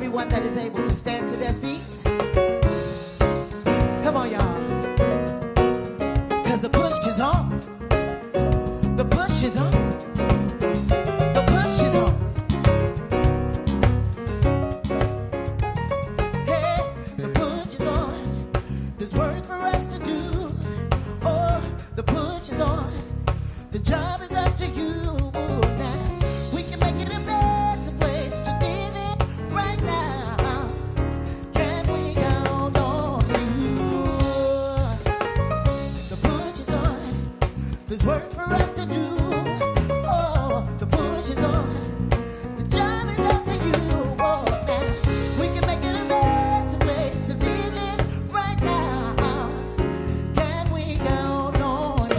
everyone that is able to stand to their feet. Come on, y'all. Because the push is on. The push is on. The push is on. Hey, the push is on. There's work for us to do. Oh, the push is on. The job is up to you. Now we can make it a better place to live in right now. Can we count on you? The push is on. There's work for us to do. Oh, the push is on. The job is up to you. Oh, now we can make it a better place to live in right now. Can we count on you?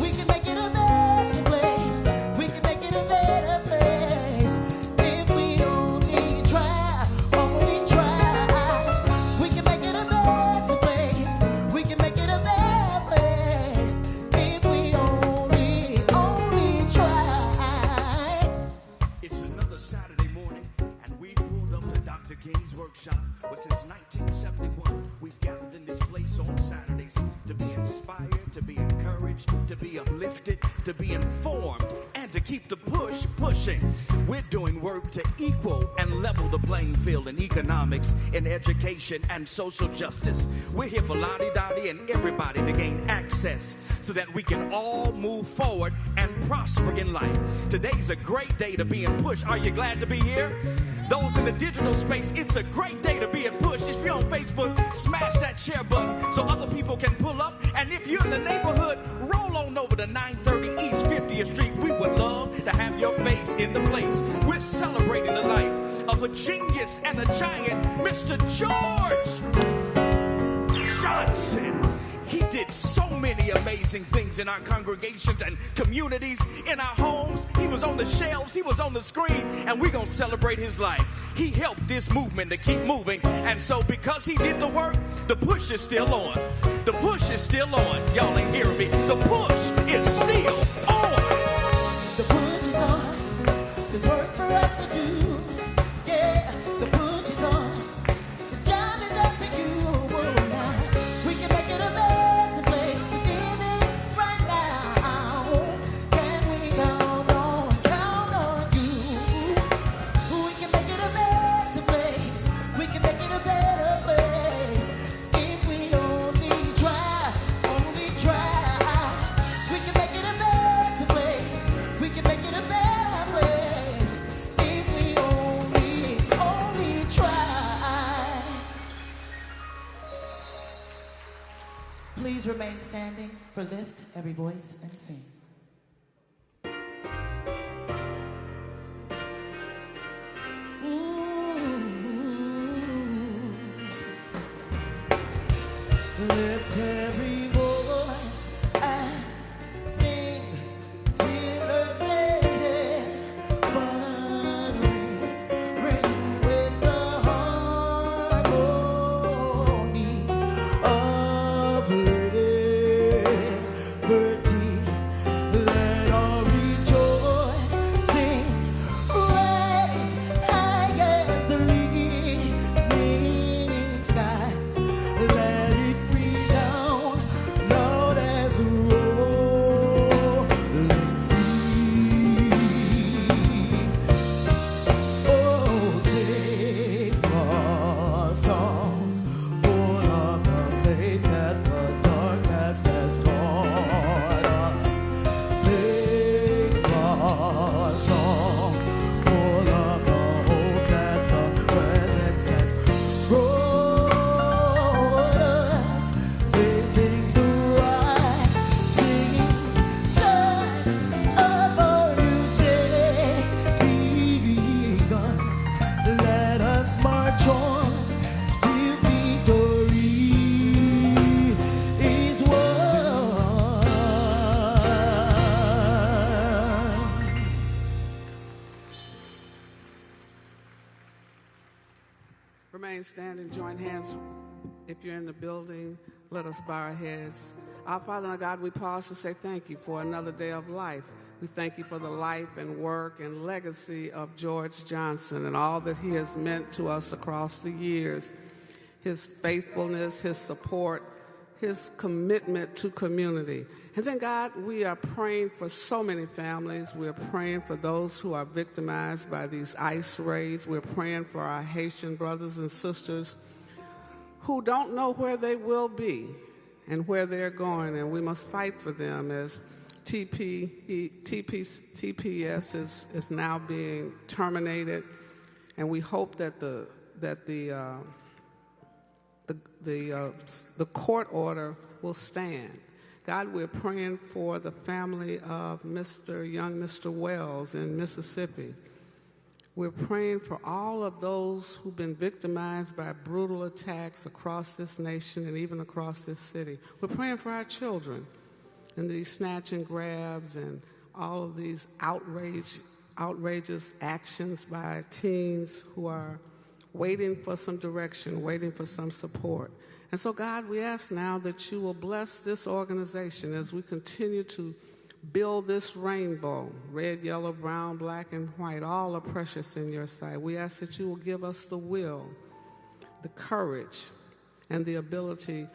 We can make it a better place. We can make it a better place if we only try. Only try. We can make it a better place. We can make it a better place if we only try. It's another Saturday morning, and we pulled up to Dr. King's workshop. Well, since 1971, we've gathered in this place on Saturdays to be inspired, to be encouraged, to be uplifted, to be informed, and to keep the push pushing. We're doing work to equal and level the playing field in economics, in education, and social justice. We're here for Lottie Dottie and everybody to gain access so that we can all move forward and prosper in life. Today's a great day to be in push. Are you glad to be here? Those in the digital space, it's a great day to be in push. If you're on Facebook, smash that share button so other people can pull up. And if you're in the neighborhood, roll on over to 930 East 50th Street. We would love to have your face in the place. We're celebrating the life of a genius and a giant, Mr. George Johnson. He did so many amazing things in our congregations and communities, in our homes. He was on the shelves, he was on the screen, and we're going to celebrate his life. He helped this movement to keep moving, and so because he did the work, the push is still on. The push is still on. Y'all ain't hearing me. The push is still on. The push is on. There's work for us to do. Yeah, the push is on. The job is up to you. Whoa, now we can make it a better place to live in right now. Can we count on you? We can make it a better place. We can make it a better place if we only try. Only try. We can make it a better place. We can make it a better place if we only try. Please remain standing for lift every voice and sing. Lift every voice and sing till the day. But ring with the harmonies of liberty. Let all rejoicing rise high as the listening skies. Let it resound loud as the rolling sea. Oh, sing a song full of the faith that the darkness has taught us. Sing a song full of the hope that the presence has brought us. Facing the rising sun of a new day begun. Let us march on till victory is won. Remain standing, join hands. If you're in the building, let us bow our heads. Our Father and our God, we pause to say thank you for another day of life. We thank you for the life and work and legacy of George Johnson and all that he has meant to us across the years, his faithfulness, his support, his commitment to community. And then, God, we are praying for so many families. We're praying for those who are victimized by these ICE raids. We're praying for our Haitian brothers and sisters who don't know where they will be and where they're going, and we must fight for them as TPS is now being terminated, and we hope that the court order will stand. God, we're praying for the family of young Mr. Wells in Mississippi. We're praying for all of those who've been victimized by brutal attacks across this nation and even across this city. We're praying for our children and these snatch and grabs and all of these outrageous actions by teens who are waiting for some direction, waiting for some support. And so, God, we ask now that you will bless this organization as we continue to build this rainbow, red, yellow, brown, black, and white. All are precious in your sight. We ask that you will give us the will, the courage, and the ability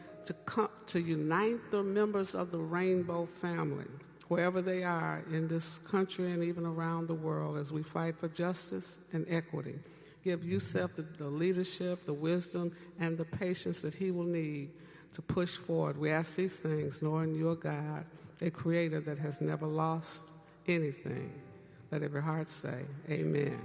to unite the members of the rainbow family, wherever they are in this country and even around the world, as we fight for justice and equity. Give Yusef the leadership, the wisdom, and the patience that he will need to push forward. We ask these things knowing you're God, a creator that has never lost anything. Let every heart say, amen.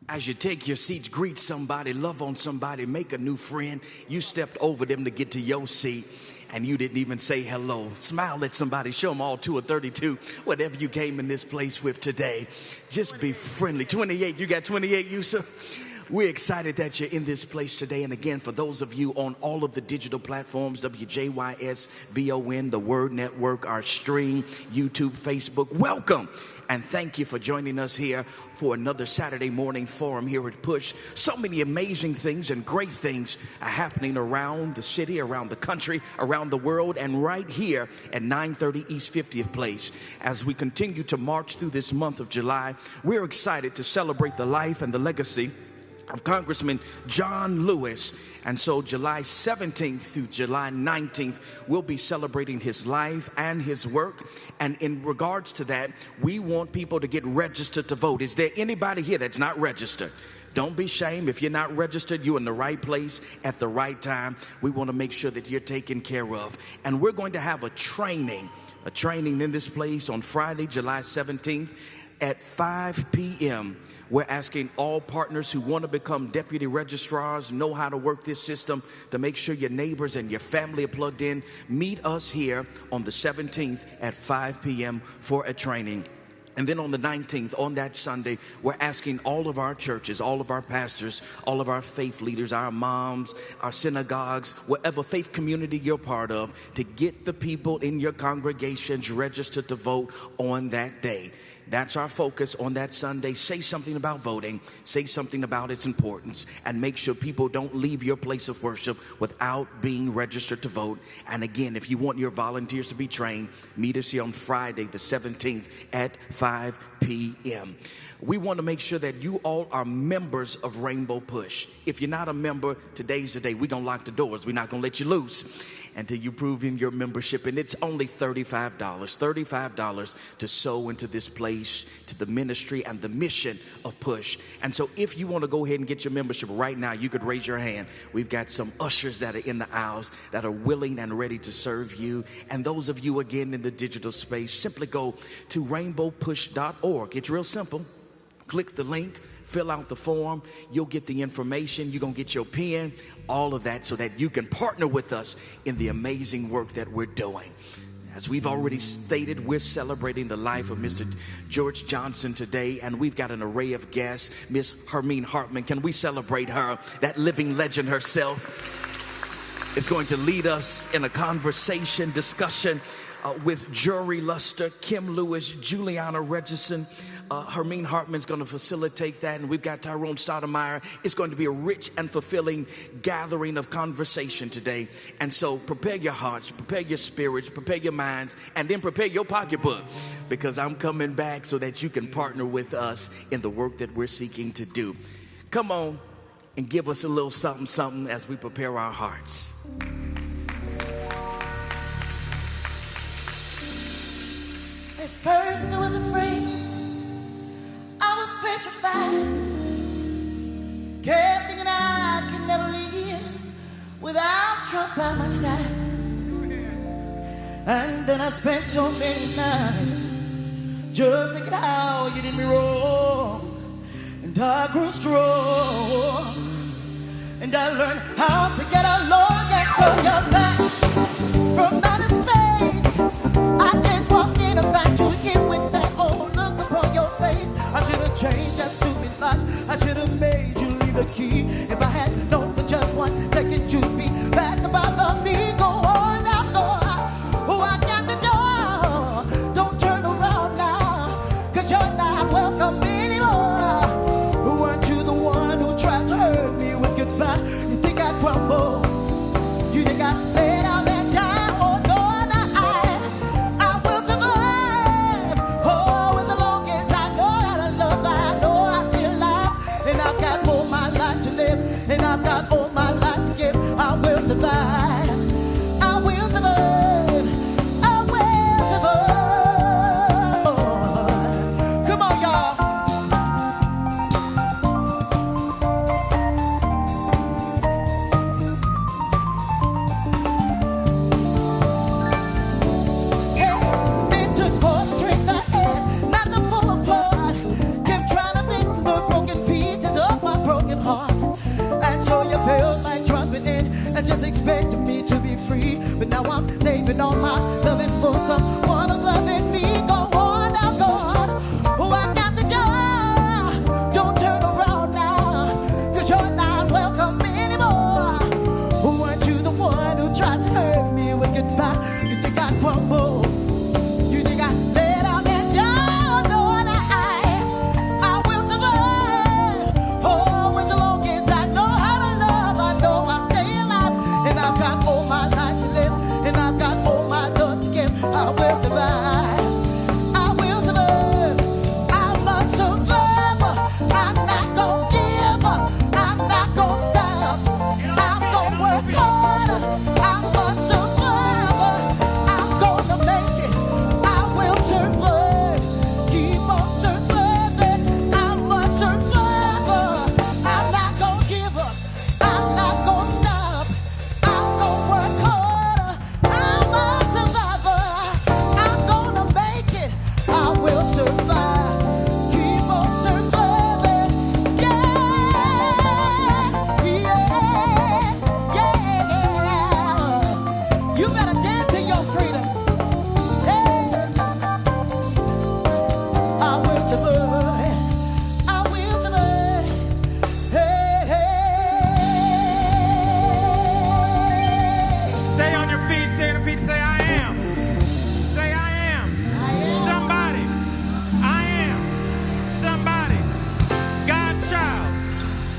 As you take your seats, greet somebody, love on somebody, make a new friend. You stepped over them to get to your seat, and you didn't even say hello. Smile at somebody, show them all 2 or 32, whatever you came in this place with today. Just be friendly. 28, you got 28, Yusuf? We're excited that you're in this place today. And again, for those of you on all of the digital platforms, WJYS, VON, the Word Network, our stream, YouTube, Facebook, welcome. And thank you for joining us here for another Saturday morning forum here at Push. So many amazing things and great things are happening around the city, around the country, around the world, and right here at 930 East 50th Place. As we continue to march through this month of July, we're excited to celebrate the life and the legacy of Congressman John Lewis. And so July 17th through July 19th, we'll be celebrating his life and his work. And in regards to that, we want people to get registered to vote. Is there anybody here that's not registered? Don't be ashamed. If you're not registered, you're in the right place at the right time. We want to make sure that you're taken care of. And we're going to have a training in this place on Friday, July 17th at 5 p.m. We're asking all partners who want to become deputy registrars, know how to work this system, to make sure your neighbors and your family are plugged in. Meet us here on the 17th at 5 p.m. for a training. And then on the 19th, on that Sunday, we're asking all of our churches, all of our pastors, all of our faith leaders, our moms, our synagogues, whatever faith community you're part of, to get the people in your congregations registered to vote on that day. That's our focus on that Sunday. Say something about voting. Say something about its importance. And make sure people don't leave your place of worship without being registered to vote. And again, if you want your volunteers to be trained, meet us here on Friday the 17th at 5 p.m. We want to make sure that you all are members of Rainbow Push. If you're not a member, today's the day. We're going to lock the doors. We're not going to let you loose until you prove in your membership. And it's only $35 to sow into this place, to the ministry and the mission of Push. And so if you want to go ahead and get your membership right now, you could raise your hand. We've got some ushers that are in the aisles that are willing and ready to serve you. And those of you, again, in the digital space, simply go to rainbowpush.org. It's real simple. Click the link, fill out the form. You'll get the information. You're going to get your pen, all of that, so that you can partner with us in the amazing work that we're doing. As we've already stated, we're celebrating the life of Mr. George Johnson today, and we've got an array of guests. Miss Hermine Hartman, can we celebrate her? That living legend herself is going to lead us in a conversation, discussion with Jory Luster, Kim Lewis, Juliana Regison, Hermine Hartman's going to facilitate that, and we've got Tyrone Stoudemire. It's going to be a rich and fulfilling gathering of conversation today. And so prepare your hearts, prepare your spirits, prepare your minds, and then prepare your pocketbook, because I'm coming back so that you can partner with us in the work that we're seeking to do. Come on and give us a little something, something as we prepare our hearts. At first I was afraid, I was petrified, kept thinking I could never live without Trump by my side. And then I spent so many nights just thinking how you did me wrong. And I grew strong, and I learned how to get along. And so you're back from outer space. I just walked in and found you here with that old look upon your face. I should have changed that stupid lock. I should have made you leave the key. If I had known for just 1 second you'd be back to bother me. Go on now, go on. Oh, I got the door. Don't turn around now, 'cause you're not welcome anymore. Weren't you the one who tried to hurt me with goodbye? You think I'd crumble? You think I'd lay down and die? Oh no, I will survive. Oh, as long as I know how to love, I know I'm still alive. And I've got all my life to live, and I've got all my life to give. I will survive. I will survive. I will survive. Come on, y'all. And just expected me to be free, but now I'm saving all my loving for someone who's loving me. Go on now, go on. Oh, I got the door. Don't turn around now, 'cause you're not welcome anymore. Weren't you the one who tried to hurt me with goodbye? You think I'd crumble? You think I'd lay down and die? No, I will survive. Oh, as long as I know how to love, I know I'll stay alive. And I've got all my life to live, and I've got all my love to give. I will survive. I will survive. I'm a survivor. I'm not gonna give up. I'm not gonna stop. I'm gonna work harder. I'm a survivor. I'm gonna make it. I will survive. Keep on surviving. I'm a survivor. I'm not gonna give up. I'm not gonna stop. I'm gonna work harder. I'm a survivor. I'm gonna make it. I will survive. Keep on surviving. Yeah, yeah, yeah. You better dance in your freedom. Hey, I will survive. I will survive. Hey, hey. Stay on your feet, stay on your feet, say I am. Say I am. Somebody. I am. Somebody. God's child.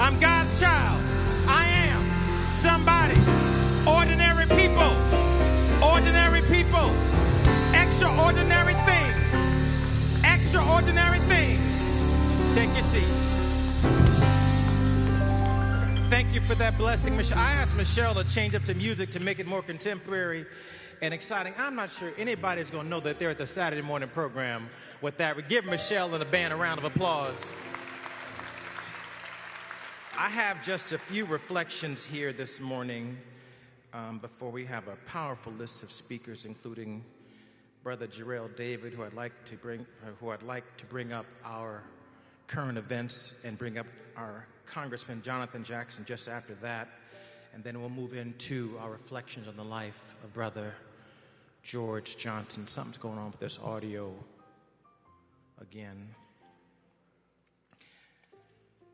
I'm God's child. I am. Somebody. Ordinary people. Ordinary people. Extraordinary things. Extraordinary things. Take your seats. Thank you for that blessing, Michelle. I asked Michelle to change up the music to make it more contemporary and exciting. I'm not sure anybody's going to know that they're at the Saturday morning program with that. We give Michelle and the band a round of applause. I have just a few reflections here this morning before we have a powerful list of speakers, including Brother Jarrell David, who I'd like to bring up our current events and bring up our Congressman Jonathan Jackson just after that. And then we'll move into our reflections on the life of Brother George Johnson. Something's going on with this audio again.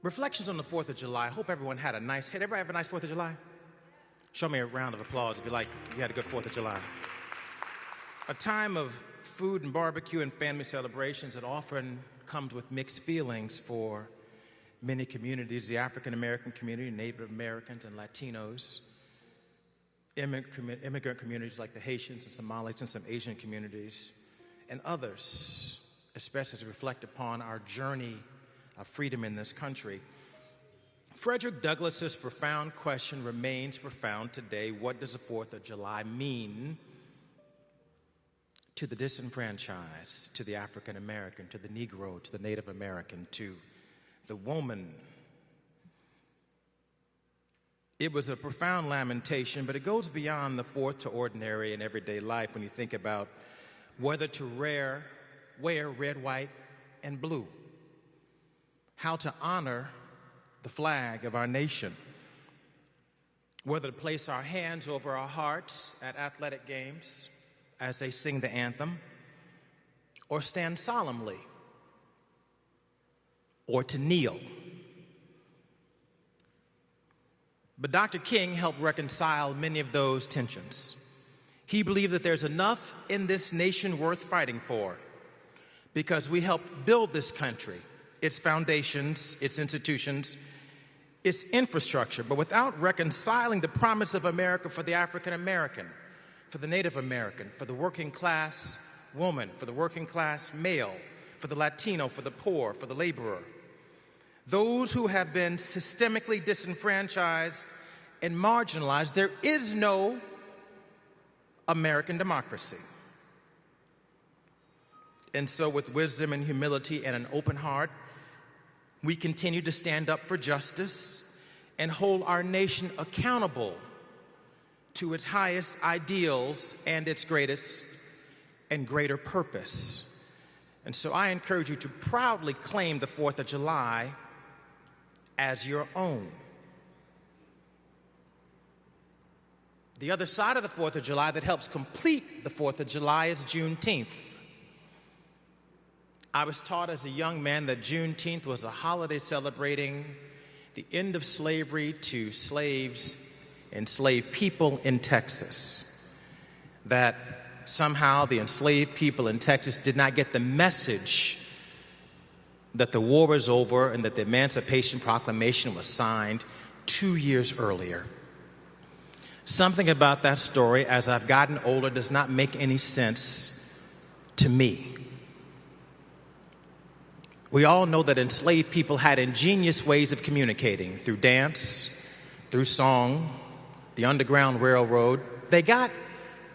Reflections on the 4th of July. I hope everyone had a nice... Did everybody have a nice 4th of July? Show me a round of applause if you had a good 4th of July. A time of food and barbecue and family celebrations that often comes with mixed feelings for many communities, the African American community, Native Americans and Latinos, immigrant communities like the Haitians and Somalis and some Asian communities, and others, especially as we reflect upon our journey of freedom in this country. Frederick Douglass's profound question remains profound today. What does the 4th of July mean to the disenfranchised, to the African American, to the Negro, to the Native American, to the woman? It was a profound lamentation, but it goes beyond the 4th to ordinary and everyday life when you think about whether to wear red, white, and blue, how to honor the flag of our nation, whether to place our hands over our hearts at athletic games as they sing the anthem, or stand solemnly, or to kneel. But Dr. King helped reconcile many of those tensions. He believed that there's enough in this nation worth fighting for because we helped build this country, its foundations, its institutions, its infrastructure, but without reconciling the promise of America for the African American, for the Native American, for the working class woman, for the working class male, for the Latino, for the poor, for the laborer. Those who have been systemically disenfranchised and marginalized, there is no American democracy. And so with wisdom and humility and an open heart, we continue to stand up for justice and hold our nation accountable to its highest ideals and its greatest and greater purpose. And so I encourage you to proudly claim the 4th of July as your own. The other side of the 4th of July that helps complete the 4th of July is Juneteenth. I was taught as a young man that Juneteenth was a holiday celebrating the end of slavery to slaves, enslaved people in Texas. That somehow the enslaved people in Texas did not get the message that the war was over and that the Emancipation Proclamation was signed 2 years earlier. Something about that story, as I've gotten older, does not make any sense to me. We all know that enslaved people had ingenious ways of communicating through dance, through song, the Underground Railroad. They got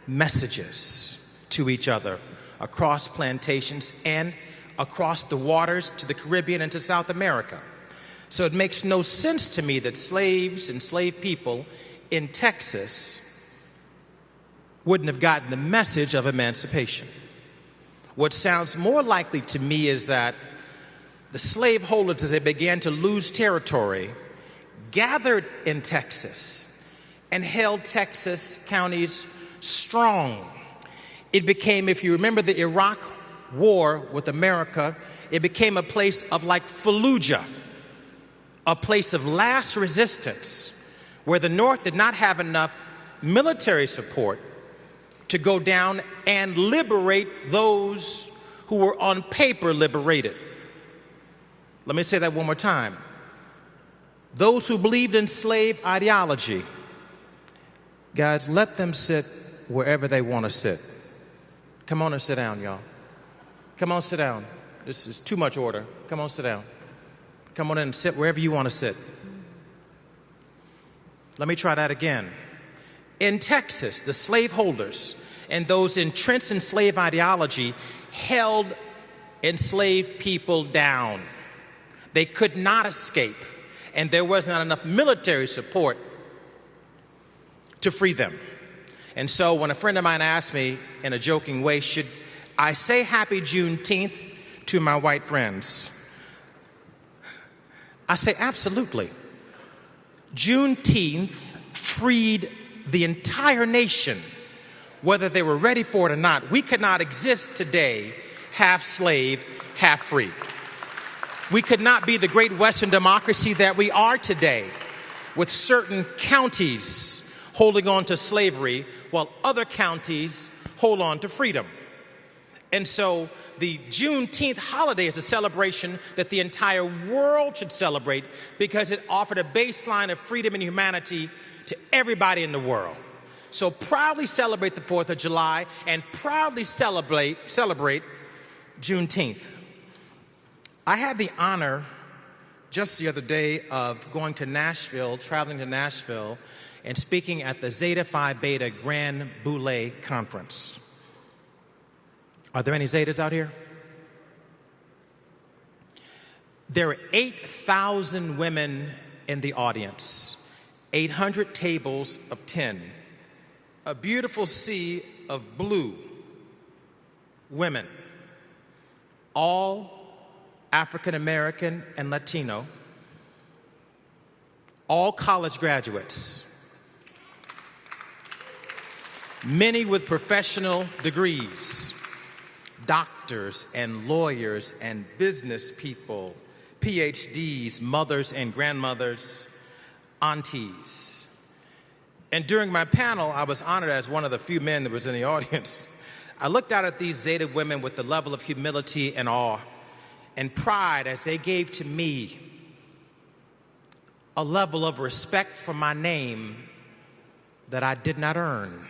messages to each other across plantations and across the waters to the Caribbean and to South America. So it makes no sense to me that slaves, enslaved people in Texas wouldn't have gotten the message of emancipation. What sounds more likely to me is that the slaveholders, as they began to lose territory, gathered in Texas and held Texas counties strong. It became, if you remember the Iraq War with America, it became a place of like Fallujah, a place of last resistance, where the North did not have enough military support to go down and liberate those who were on paper liberated. Let me say that one more time. Those who believed in slave ideology, guys, let them sit wherever they want to sit. Come on and sit down, y'all. Come on, sit down. This is too much order. Come on, sit down. Come on in and sit wherever you want to sit. Let me try that again. In Texas, the slaveholders and those entrenched in slave ideology held enslaved people down. They could not escape, and there was not enough military support to free them. And so when a friend of mine asked me in a joking way, should I say Happy Juneteenth to my white friends? I say absolutely. Juneteenth freed the entire nation, whether they were ready for it or not. We could not exist today half slave, half free. We could not be the great Western democracy that we are today, with certain counties holding on to slavery while other counties hold on to freedom. And so the Juneteenth holiday is a celebration that the entire world should celebrate because it offered a baseline of freedom and humanity to everybody in the world. So proudly celebrate the 4th of July and proudly celebrate Juneteenth. I had the honor just the other day of going to Nashville, traveling to Nashville, and speaking at the Zeta Phi Beta Grand Boule Conference. Are there any Zetas out here? There are 8,000 women in the audience, 800 tables of 10, a beautiful sea of blue women, all African American and Latino, all college graduates, many with professional degrees, doctors and lawyers and business people, PhDs, mothers and grandmothers, aunties. And during my panel, I was honored as one of the few men that was in the audience. I looked out at these Zeta women with the level of humility and awe and pride as they gave to me a level of respect for my name that I did not earn.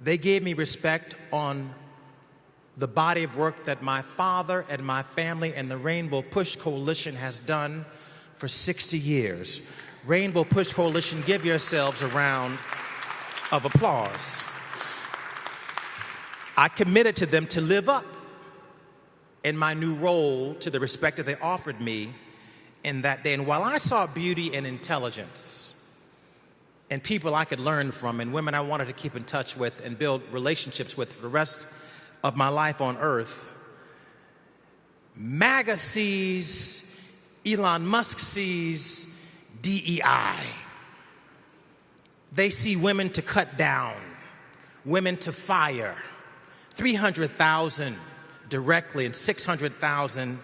They gave me respect on the body of work that my father and my family and the Rainbow Push Coalition has done for 60 years. Rainbow Push Coalition, give yourselves a round of applause. I committed to them to live up in my new role to the respect that they offered me in that day. And while I saw beauty and intelligence and people I could learn from and women I wanted to keep in touch with and build relationships with for the rest of my life on earth, MAGA sees, Elon Musk sees DEI. They see women to cut down, women to fire, 300,000 directly and 600,000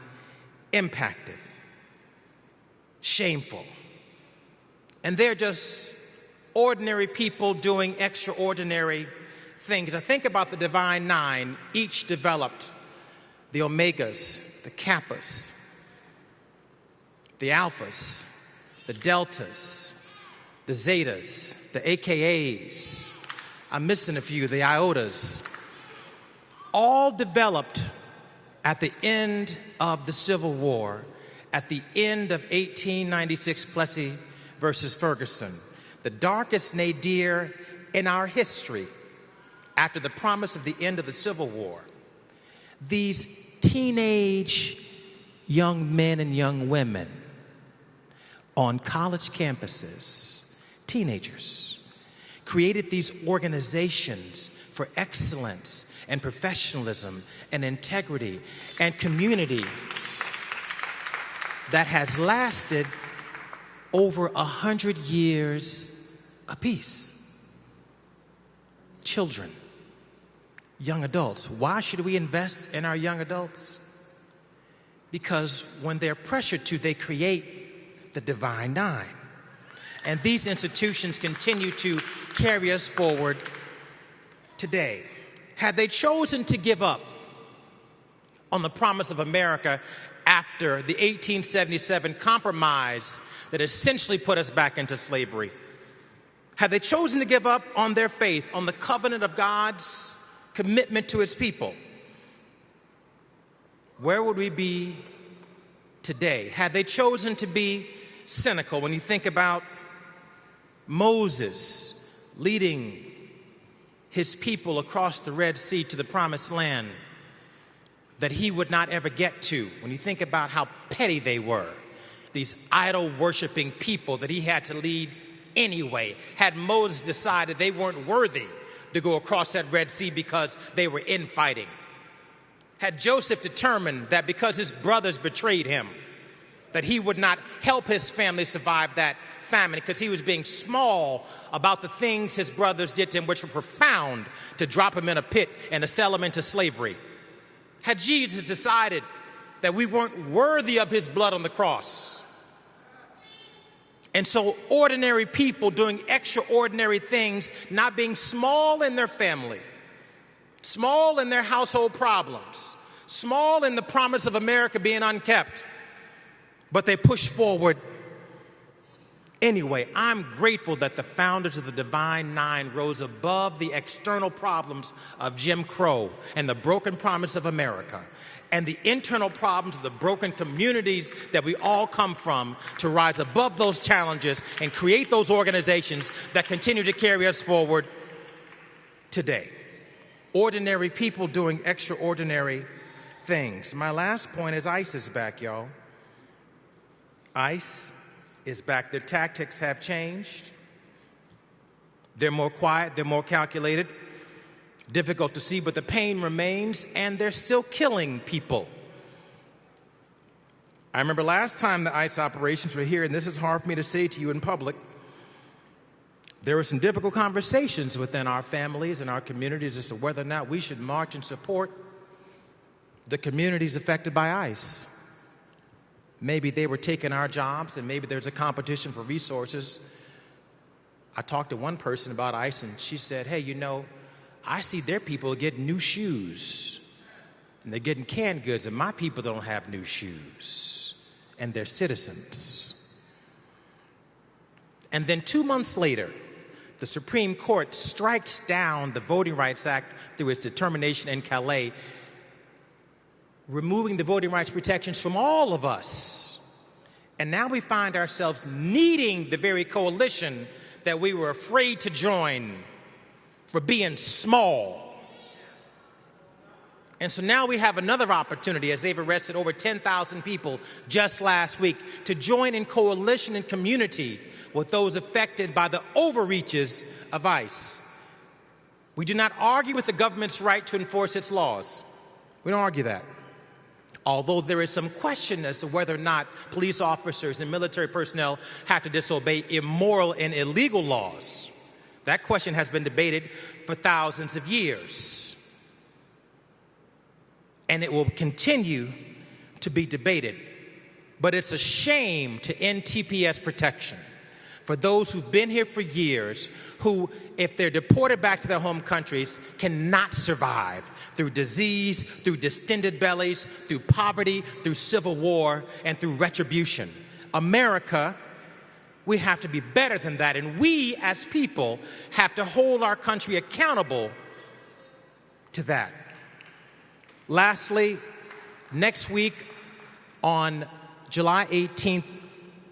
impacted. Shameful. And they're just ordinary people doing extraordinary things. I think about the Divine Nine. Each developed the Omegas, the Kappas, the Alphas, the Deltas, the Zetas, the AKAs. I'm missing a few, the Iotas. All developed at the end of the Civil War, at the end of 1896 Plessy versus Ferguson, the darkest nadir in our history after the promise of the end of the Civil War. These teenage young men and young women on college campuses, teenagers, created these organizations for excellence and professionalism and integrity and community that has lasted over 100 years apiece. Children, young adults. Why should we invest in our young adults? Because when they're pressured to, they create the Divine Nine. And these institutions continue to carry us forward today. Had they chosen to give up on the promise of America after the 1877 compromise that essentially put us back into slavery, had they chosen to give up on their faith, on the covenant of God's commitment to his people, where would we be today? Had they chosen to be cynical, when you think about Moses leading his people across the Red Sea to the promised land that he would not ever get to, when you think about how petty they were, these idol-worshiping people that he had to lead anyway, had Moses decided they weren't worthy to go across that Red Sea because they were infighting, had Joseph determined that because his brothers betrayed him, that he would not help his family survive that famine because he was being small about the things his brothers did to him, which were profound, to drop him in a pit and to sell him into slavery. Had Jesus decided that we weren't worthy of his blood on the cross. And so ordinary people doing extraordinary things, not being small in their family, small in their household problems, small in the promise of America being unkept, but they push forward anyway. I'm grateful that the founders of the Divine Nine rose above the external problems of Jim Crow and the broken promise of America and the internal problems of the broken communities that we all come from, to rise above those challenges and create those organizations that continue to carry us forward today. Ordinary people doing extraordinary things. My last point is ICE is back, y'all. ICE is back. Their tactics have changed. They're more quiet, they're more calculated, difficult to see, but the pain remains, and they're still killing people. I remember last time the ICE operations were here, and this is hard for me to say to you in public, there were some difficult conversations within our families and our communities as to whether or not we should march and support the communities affected by ICE. Maybe they were taking our jobs, and maybe there's a competition for resources. I talked to one person about ICE, and she said, hey, you know, I see their people getting new shoes, and they're getting canned goods, and my people don't have new shoes, and they're citizens. And then 2 months later, the Supreme Court strikes down the Voting Rights Act through its determination in Calais, removing the voting rights protections from all of us. And now we find ourselves needing the very coalition that we were afraid to join for being small. And so now we have another opportunity, as they've arrested over 10,000 people just last week, to join in coalition and community with those affected by the overreaches of ICE. We do not argue with the government's right to enforce its laws. We don't argue that. Although there is some question as to whether or not police officers and military personnel have to disobey immoral and illegal laws. That question has been debated for thousands of years. And it will continue to be debated. But it's a shame to end TPS protection for those who've been here for years, who, if they're deported back to their home countries, cannot survive through disease, through distended bellies, through poverty, through civil war, and through retribution. America, we have to be better than that, and we as people have to hold our country accountable to that. Lastly, next week on July 18th,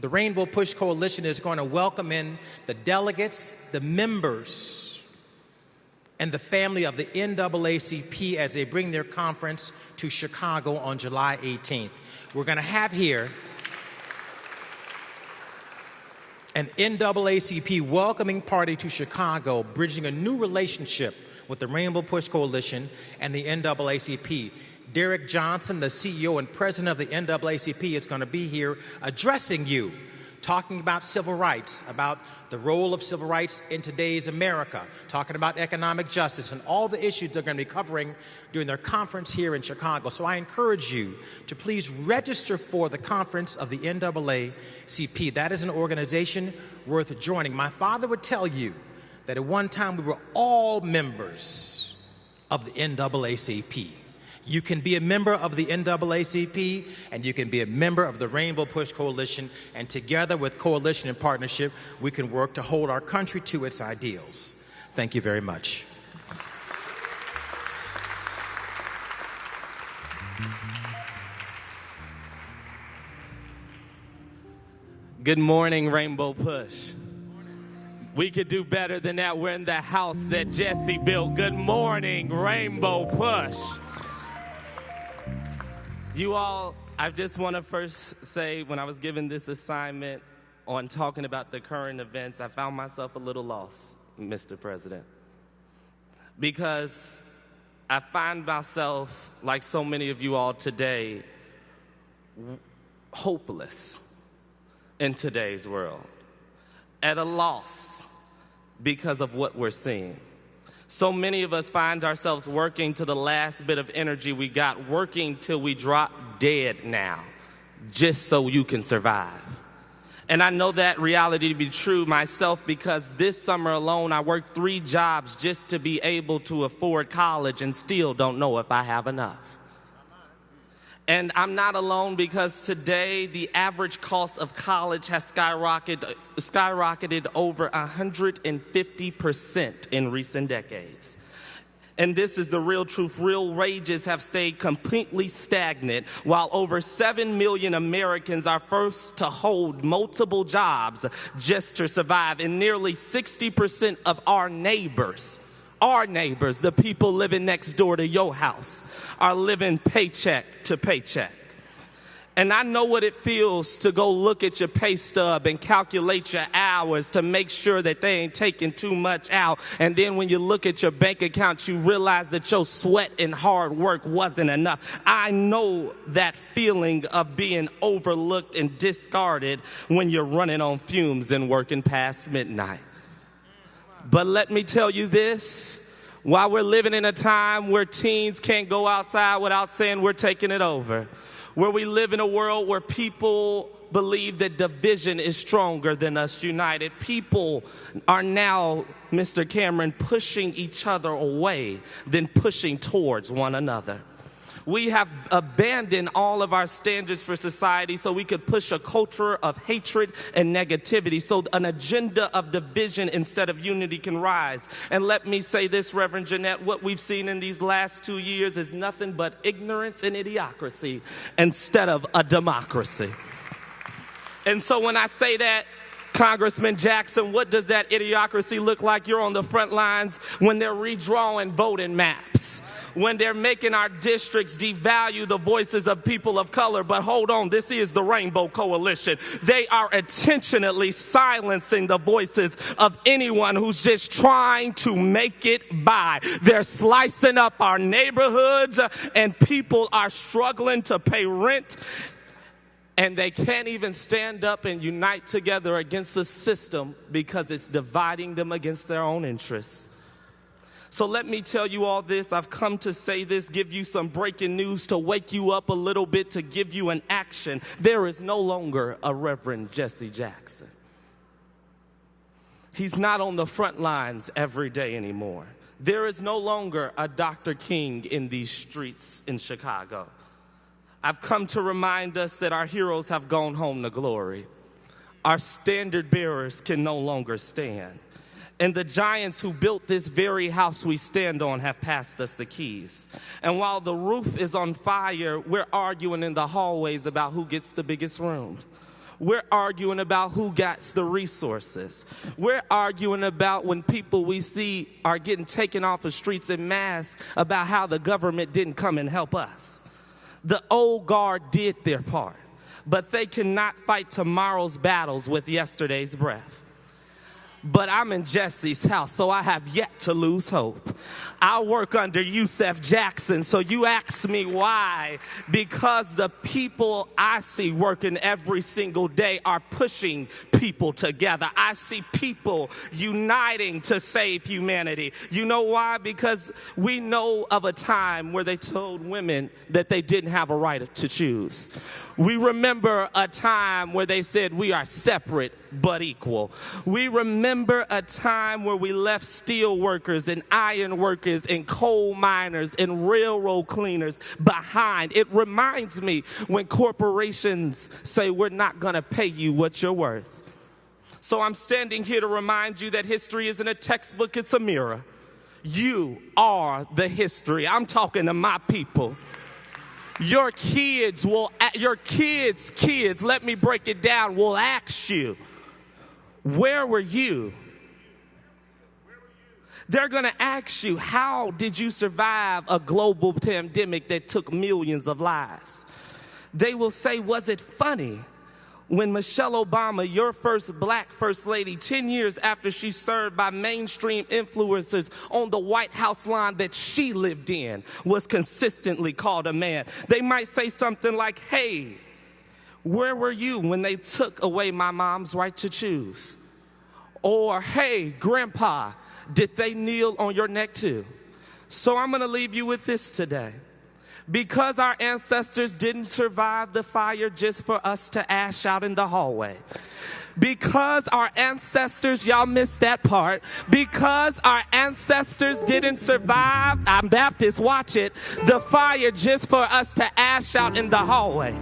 the Rainbow Push Coalition is going to welcome in the delegates, the members, and the family of the NAACP as they bring their conference to Chicago on July 18th. We're going to have here an NAACP welcoming party to Chicago, bridging a new relationship with the Rainbow Push Coalition and the NAACP. Derek Johnson, the CEO and president of the NAACP, is going to be here addressing you, talking about civil rights, about the role of civil rights in today's America, talking about economic justice and all the issues they're going to be covering during their conference here in Chicago. So I encourage you to please register for the conference of the NAACP. That is an organization worth joining. My father would tell you that at one time we were all members of the NAACP. You can be a member of the NAACP, and you can be a member of the Rainbow Push Coalition, and together with coalition and partnership, we can work to hold our country to its ideals. Thank you very much. Good morning, Rainbow Push. We could do better than that. We're in the house that Jesse built. Good morning, Rainbow Push. You all, I just want to first say, when I was given this assignment on talking about the current events, I found myself a little lost, Mr. President, because I find myself, like so many of you all today, hopeless in today's world, at a loss because of what we're seeing. So many of us find ourselves working to the last bit of energy we got, working till we drop dead now, just so you can survive. And I know that reality to be true myself because this summer alone, I worked 3 jobs just to be able to afford college and still don't know if I have enough. And I'm not alone because today the average cost of college has skyrocketed over 150% in recent decades. And this is the real truth. Real wages have stayed completely stagnant, while over 7 million Americans are forced to hold multiple jobs just to survive. And nearly 60% of our neighbors, the people living next door to your house, are living paycheck to paycheck. And I know what it feels to go look at your pay stub and calculate your hours to make sure that they ain't taking too much out. And then when you look at your bank account, you realize that your sweat and hard work wasn't enough. I know that feeling of being overlooked and discarded when you're running on fumes and working past midnight. But let me tell you this, while we're living in a time where teens can't go outside without saying we're taking it over, where we live in a world where people believe that division is stronger than us united. People are now, Mr. Cameron, pushing each other away than pushing towards one another. We have abandoned all of our standards for society so we could push a culture of hatred and negativity, so an agenda of division instead of unity can rise. And let me say this, Reverend Jeanette, what we've seen in these last 2 years is nothing but ignorance and idiocracy instead of a democracy. And so when I say that, Congressman Jackson, what does that idiocracy look like? You're on the front lines when they're redrawing voting maps, when they're making our districts devalue the voices of people of color. But hold on, this is the Rainbow Coalition. They are intentionally silencing the voices of anyone who's just trying to make it by. They're slicing up our neighborhoods, and people are struggling to pay rent. And they can't even stand up and unite together against a system because it's dividing them against their own interests. So let me tell you all this. I've come to say this, give you some breaking news to wake you up a little bit, to give you an action. There is no longer a Reverend Jesse Jackson. He's not on the front lines every day anymore. There is no longer a Dr. King in these streets in Chicago. I've come to remind us that our heroes have gone home to glory. Our standard bearers can no longer stand. And the giants who built this very house we stand on have passed us the keys. And while the roof is on fire, we're arguing in the hallways about who gets the biggest room. We're arguing about who gets the resources. We're arguing about when people we see are getting taken off the streets en masse about how the government didn't come and help us. The old guard did their part, but they cannot fight tomorrow's battles with yesterday's breath. But I'm in Jesse's house, so I have yet to lose hope. I work under Yusef Jackson, so you ask me why. Because the people I see working every single day are pushing people together. I see people uniting to save humanity. You know why? Because we know of a time where they told women that they didn't have a right to choose. We remember a time where they said we are separate but equal. We remember a time where we left steel workers and iron workers and coal miners and railroad cleaners behind. It reminds me when corporations say we're not going to pay you what you're worth. So I'm standing here to remind you that history isn't a textbook, it's a mirror. You are the history. I'm talking to my people. Your kids, let me break it down, will ask you, where were you? They're going to ask you, how did you survive a global pandemic that took millions of lives? They will say, was it funny when Michelle Obama, your first black first lady, 10 years after she served by mainstream influencers on the White House lawn that she lived in, was consistently called a man? They might say something like, hey, where were you when they took away my mom's right to choose? Or, hey, Grandpa, did they kneel on your neck too? So I'm going to leave you with this today. Because our ancestors didn't survive the fire just for us to ash out in the hallway. Because our ancestors, y'all missed that part, because our ancestors didn't survive, I'm Baptist, watch it, the fire just for us to ash out in the hallway.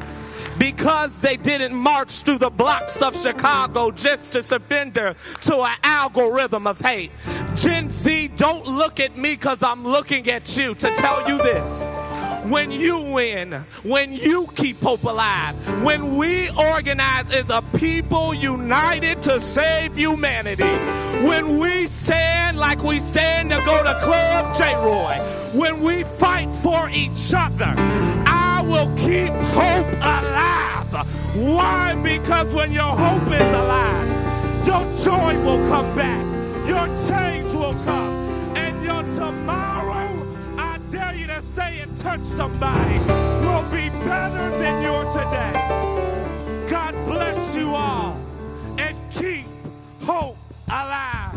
Because they didn't march through the blocks of Chicago just to surrender to an algorithm of hate. Gen Z, don't look at me because I'm looking at you to tell you this. When you win, when you keep hope alive, when we organize as a people united to save humanity, when we stand like we stand to go to Club J-Roy, when we fight for each other, I will keep hope alive. Why? Because when your hope is alive, your joy will come back, your change will come, and your tomorrow, I dare you to say it, touch somebody, will be better than your today. God bless you all and keep hope alive.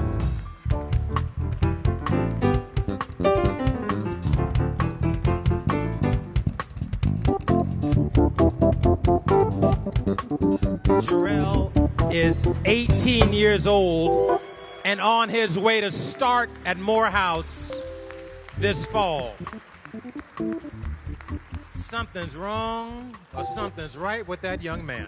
Jarrell is 18 years old and on his way to start at Morehouse this fall. Something's wrong or something's right with that young man.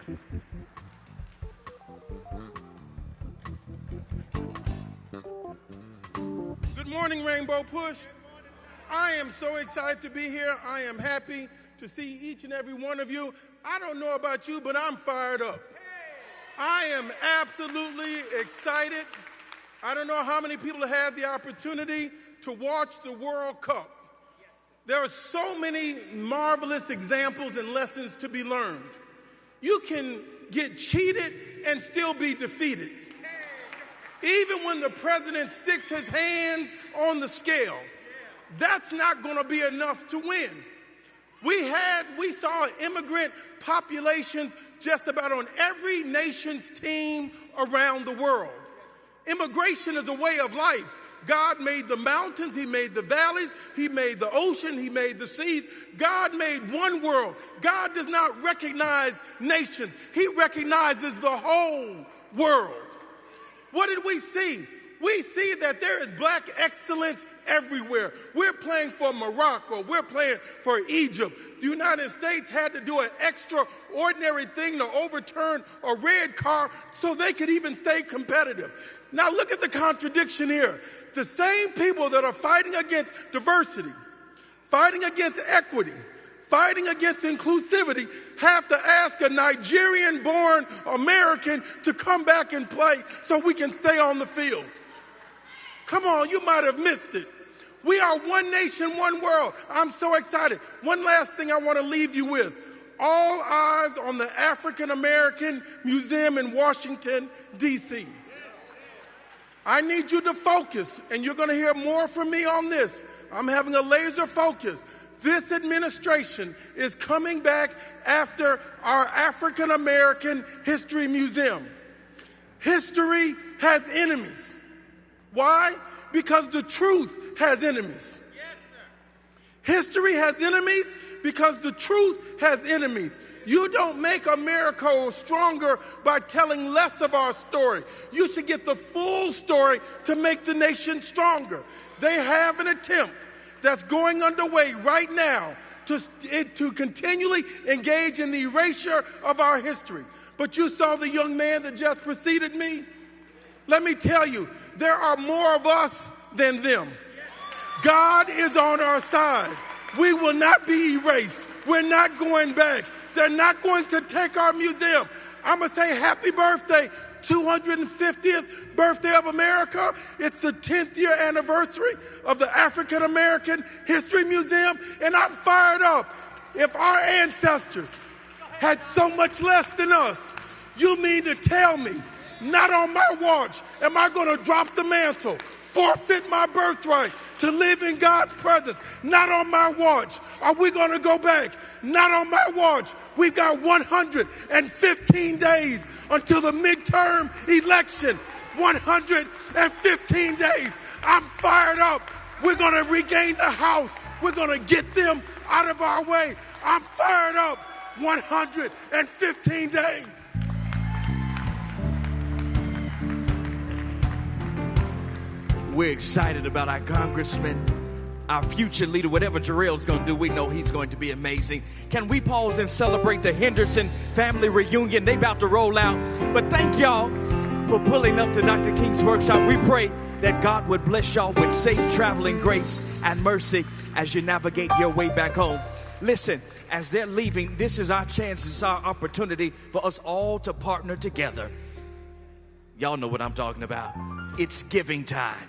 Good morning, Rainbow Push. I am so excited to be here. I am happy to see each and every one of you. I don't know about you, but I'm fired up. I am absolutely excited. I don't know how many people have had the opportunity to watch the World Cup. There are so many marvelous examples and lessons to be learned. You can get cheated and still be defeated. Even when the president sticks his hands on the scale, that's not going to be enough to win. We saw immigrant populations just about on every nation's team around the world. Immigration is a way of life. God made the mountains, He made the valleys, He made the ocean, He made the seas. God made one world. God does not recognize nations. He recognizes the whole world. What did we see? We see that there is black excellence everywhere. We're playing for Morocco. We're playing for Egypt. The United States had to do an extraordinary thing to overturn a red car so they could even stay competitive. Now look at the contradiction here. The same people that are fighting against diversity, fighting against equity, fighting against inclusivity, have to ask a Nigerian-born American to come back and play so we can stay on the field. Come on, you might have missed it. We are one nation, one world. I'm so excited. One last thing I want to leave you with. All eyes on the African American Museum in Washington, D.C. I need you to focus, and you're going to hear more from me on this. I'm having a laser focus. This administration is coming back after our African American History Museum. History has enemies. Why? Because the truth has enemies. Yes, sir. History has enemies because the truth has enemies. You don't make America stronger by telling less of our story. You should get the full story to make the nation stronger. They have an attempt that's going underway right now to continually engage in the erasure of our history. But you saw the young man that just preceded me. Let me tell you, there are more of us than them. God is on our side. We will not be erased. We're not going back. They're not going to take our museum. I'm going to say happy birthday, 250th birthday of America. It's the 10th year anniversary of the African American History Museum, and I'm fired up. If our ancestors had so much less than us, you mean to tell me, not on my watch am I going to drop the mantle, forfeit my birthright to live in God's presence? Not on my watch. Are we going to go back? Not on my watch. We've got 115 days until the midterm election. 115 days. I'm fired up. We're going to regain the House. We're going to get them out of our way. I'm fired up. 115 days. We're excited about our congressman, our future leader. Whatever Jarrell's going to do, we know he's going to be amazing. Can we pause and celebrate the Henderson family reunion? They about to roll out. But thank y'all for pulling up to Dr. King's workshop. We pray that God would bless y'all with safe traveling grace and mercy as you navigate your way back home. Listen, as they're leaving, this is our chance, this is our opportunity for us all to partner together. Y'all know what I'm talking about. It's giving time.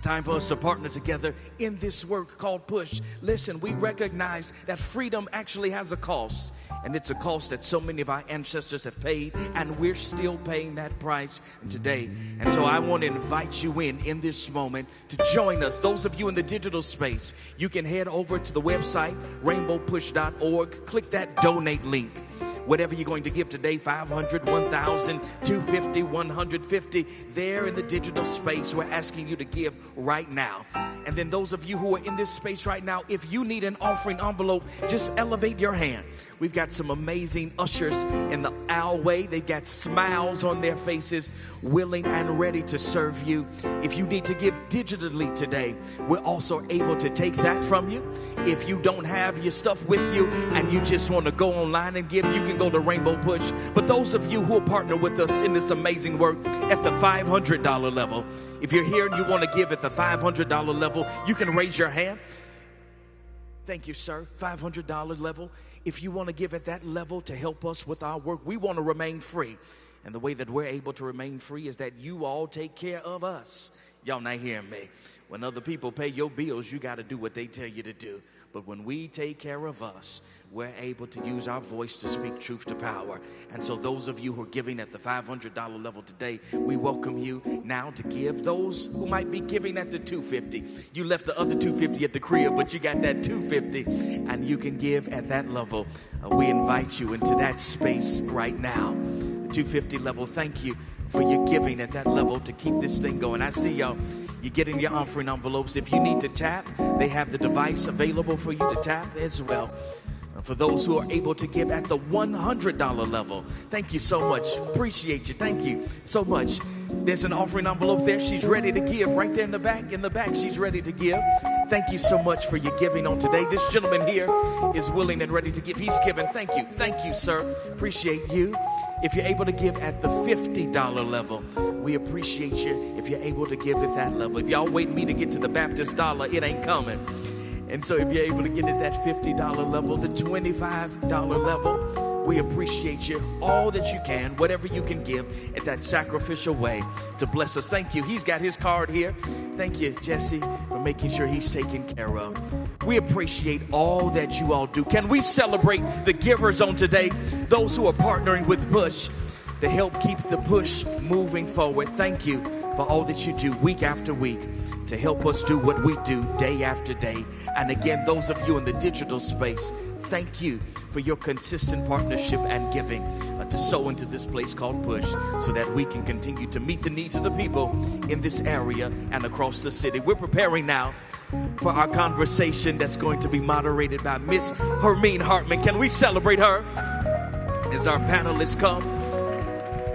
Time for us to partner together in this work called Push. Listen, we recognize that freedom actually has a cost, and it's a cost that so many of our ancestors have paid, and we're still paying that price today. And so I want to invite you in this moment to join us. Those of you in the digital space, you can head over to the website, rainbowpush.org, click that donate link. Whatever you're going to give today, 500, 1,000, 250, 150, there in the digital space, we're asking you to give right now. And then those of you who are in this space right now, if you need an offering envelope, just elevate your hand. We've got some amazing ushers in the aisleway. They've got smiles on their faces, willing and ready to serve you. If you need to give digitally today, we're also able to take that from you. If you don't have your stuff with you and you just want to go online and give, you can go to Rainbow Push. But those of you who will partner with us in this amazing work at the $500 level, if you're here and you want to give at the $500 level, you can raise your hand. Thank you, sir. $500 level. If you want to give at that level to help us with our work, we want to remain free. And the way that we're able to remain free is that you all take care of us. Y'all not hearing me. When other people pay your bills, you got to do what they tell you to do. But when we take care of us, we're able to use our voice to speak truth to power. And so those of you who are giving at the $500 level today, we welcome you now to give. Those who might be giving at the $250, you left the other $250 at the crib, but you got that $250 and you can give at that level. We invite you into that space right now. The $250 level, thank you for your giving at that level to keep this thing going. I see y'all. You're getting your offering envelopes. If you need to tap, they have the device available for you to tap as well. For those who are able to give at the $100 level, thank you so much. Appreciate you. Thank you so much. There's an offering envelope there. She's ready to give right there in the back. In the back, she's ready to give. Thank you so much for your giving on today. This gentleman here is willing and ready to give. He's given. Thank you. Thank you, sir. Appreciate you. If you're able to give at the $50 level, we appreciate you if you're able to give at that level. If y'all waiting me to get to the Baptist dollar, it ain't coming. And so if you're able to get at that $50 level, the $25 level, we appreciate you. All that you can, whatever you can give at that sacrificial way to bless us. Thank you. He's got his card here. Thank you, Jesse, for making sure he's taken care of. We appreciate all that you all do. Can we celebrate the givers on today? Those who are partnering with Push to help keep the push moving forward. Thank you for all that you do week after week to help us do what we do day after day. And again, those of you in the digital space, thank you for your consistent partnership and giving to sow into this place called Push so that we can continue to meet the needs of the people in this area and across the city. We're preparing now for our conversation that's going to be moderated by Miss Hermine Hartman. Can we celebrate her as our panelists come?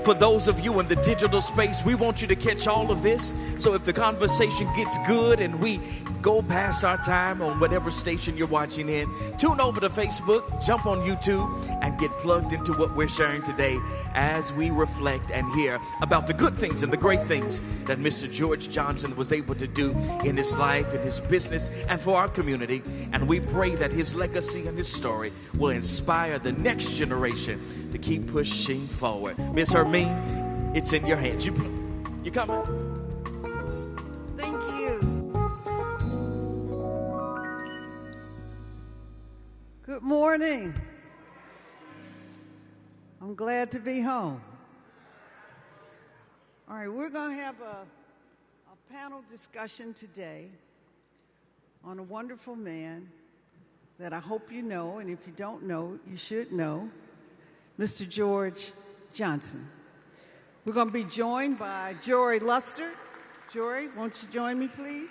For those of you in the digital space, we want you to catch all of this. So if the conversation gets good and we go past our time on whatever station you're watching in, tune over to Facebook, jump on YouTube, and get plugged into what we're sharing today as we reflect and hear about the good things and the great things that Mr. George Johnson was able to do in his life, in his business, and for our community. And we pray that his legacy and his story will inspire the next generation to keep pushing forward. Miss Hermine, it's in your hands. You coming? Thank you. Good morning. I'm glad to be home. All right, we're going to have a panel discussion today on a wonderful man that I hope you know, and if you don't know, you should know, Mr. George Johnson. We're going to be joined by Jory Luster. Jory, won't you join me, please?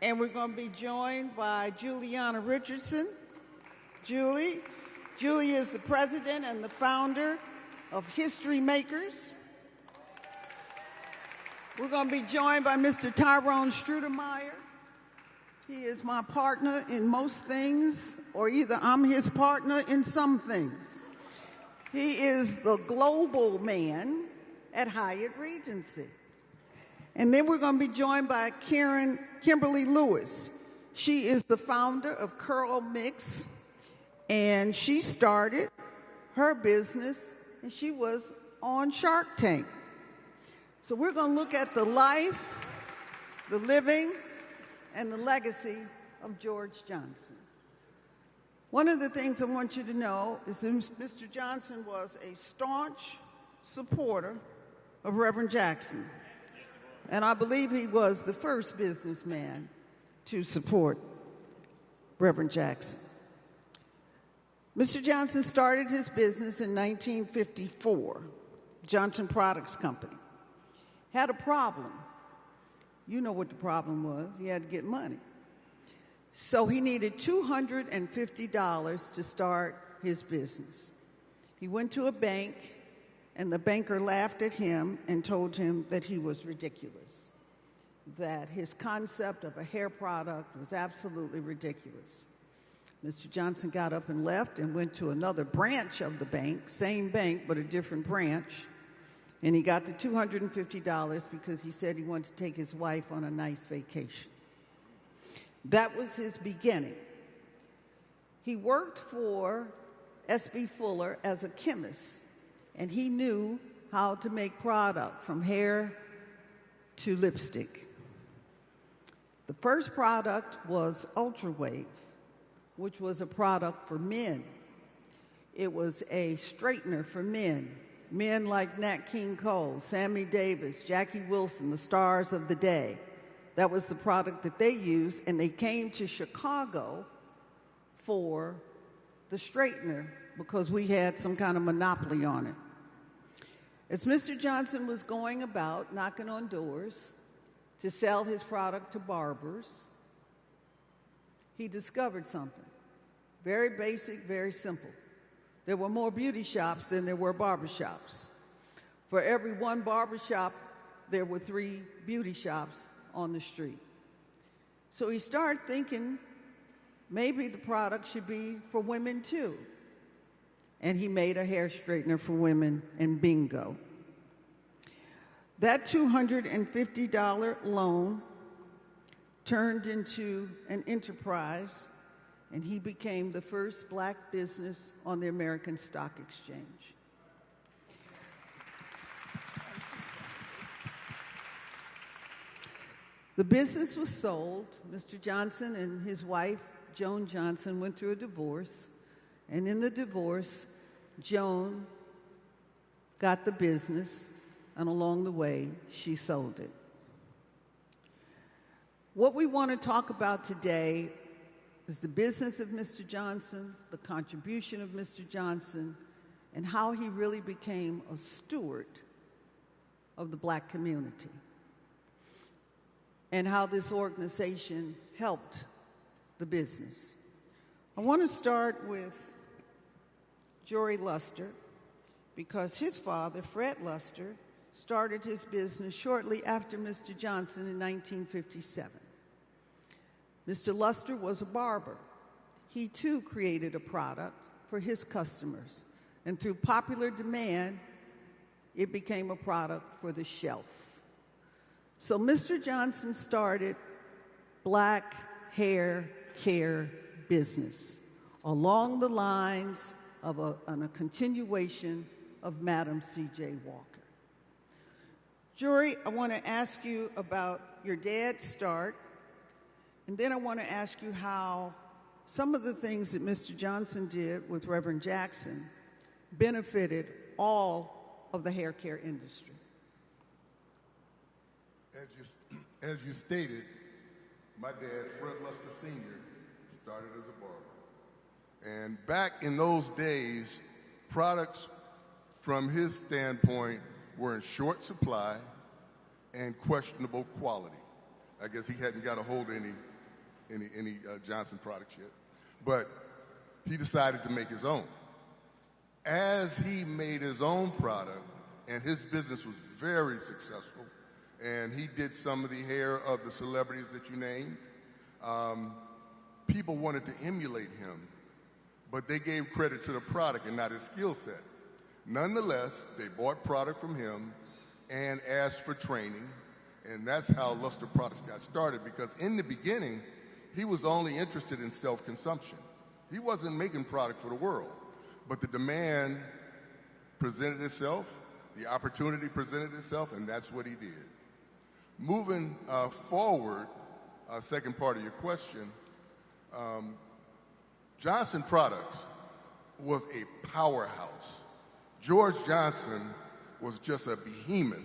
And we're going to be joined by Juliana Richardson. Julie is the president and the founder of History Makers. We're going to be joined by Mr. Tyrone Strudemeyer. He is my partner in most things, or either I'm his partner in some things. He is the global man at Hyatt Regency. And then we're going to be joined by Kimberly Lewis. She is the founder of Curl Mix, and she started her business, and she was on Shark Tank. So we're going to look at the life, the living, and the legacy of George Johnson. One of the things I want you to know is that Mr. Johnson was a staunch supporter of Reverend Jackson. And I believe he was the first businessman to support Reverend Jackson. Mr. Johnson started his business in 1954, Johnson Products Company. Had a problem. You know what the problem was. He had to get money. So he needed $250 to start his business. He went to a bank, and the banker laughed at him and told him that he was ridiculous, that his concept of a hair product was absolutely ridiculous. Mr. Johnson got up and left and went to another branch of the bank, same bank, but a different branch, and he got the $250 because he said he wanted to take his wife on a nice vacation. That was his beginning. He worked for S.B. Fuller as a chemist, and he knew how to make product from hair to lipstick. The first product was Ultra Wave, which was a product for men. It was a straightener for men like Nat King Cole, Sammy Davis, Jackie Wilson, the stars of the day. That was the product that they used, and they came to Chicago for the straightener because we had some kind of monopoly on it. As Mr. Johnson was going about knocking on doors to sell his product to barbers, he discovered something. Very basic, very simple. There were more beauty shops than there were barber shops. For every one barber shop, there were 3 beauty shops on the street. So he started thinking maybe the product should be for women too. And he made a hair straightener for women, and bingo. That $250 loan turned into an enterprise, and he became the first black business on the American Stock Exchange. The business was sold. Mr. Johnson and his wife, Joan Johnson, went through a divorce, and in the divorce, Joan got the business, and along the way, she sold it. What we want to talk about today is the business of Mr. Johnson, the contribution of Mr. Johnson, and how he really became a steward of the black community, and how this organization helped the business. I want to start with Jory Luster, because his father, Fred Luster, started his business shortly after Mr. Johnson in 1957. Mr. Luster was a barber. He too created a product for his customers, and through popular demand, it became a product for the shelf. So Mr. Johnson started black hair care business along the lines of a continuation of Madam C.J. Walker. Jory, I want to ask you about your dad's start, and then I want to ask you how some of the things that Mr. Johnson did with Reverend Jackson benefited all of the hair care industry. As you stated, my dad, Fred Luster Sr., started as a barber. And back in those days, products from his standpoint were in short supply and questionable quality. I guess he hadn't got a hold of any any Johnson products yet. But he decided to make his own. As he made his own product, and his business was very successful, and he did some of the hair of the celebrities that you named, people wanted to emulate him, but they gave credit to the product and not his skill set. Nonetheless, they bought product from him and asked for training, and that's how Luster Products got started, because in the beginning, he was only interested in self-consumption. He wasn't making product for the world, but the demand presented itself, the opportunity presented itself, and that's what he did. Moving forward, second part of your question, Johnson Products was a powerhouse. George Johnson was just a behemoth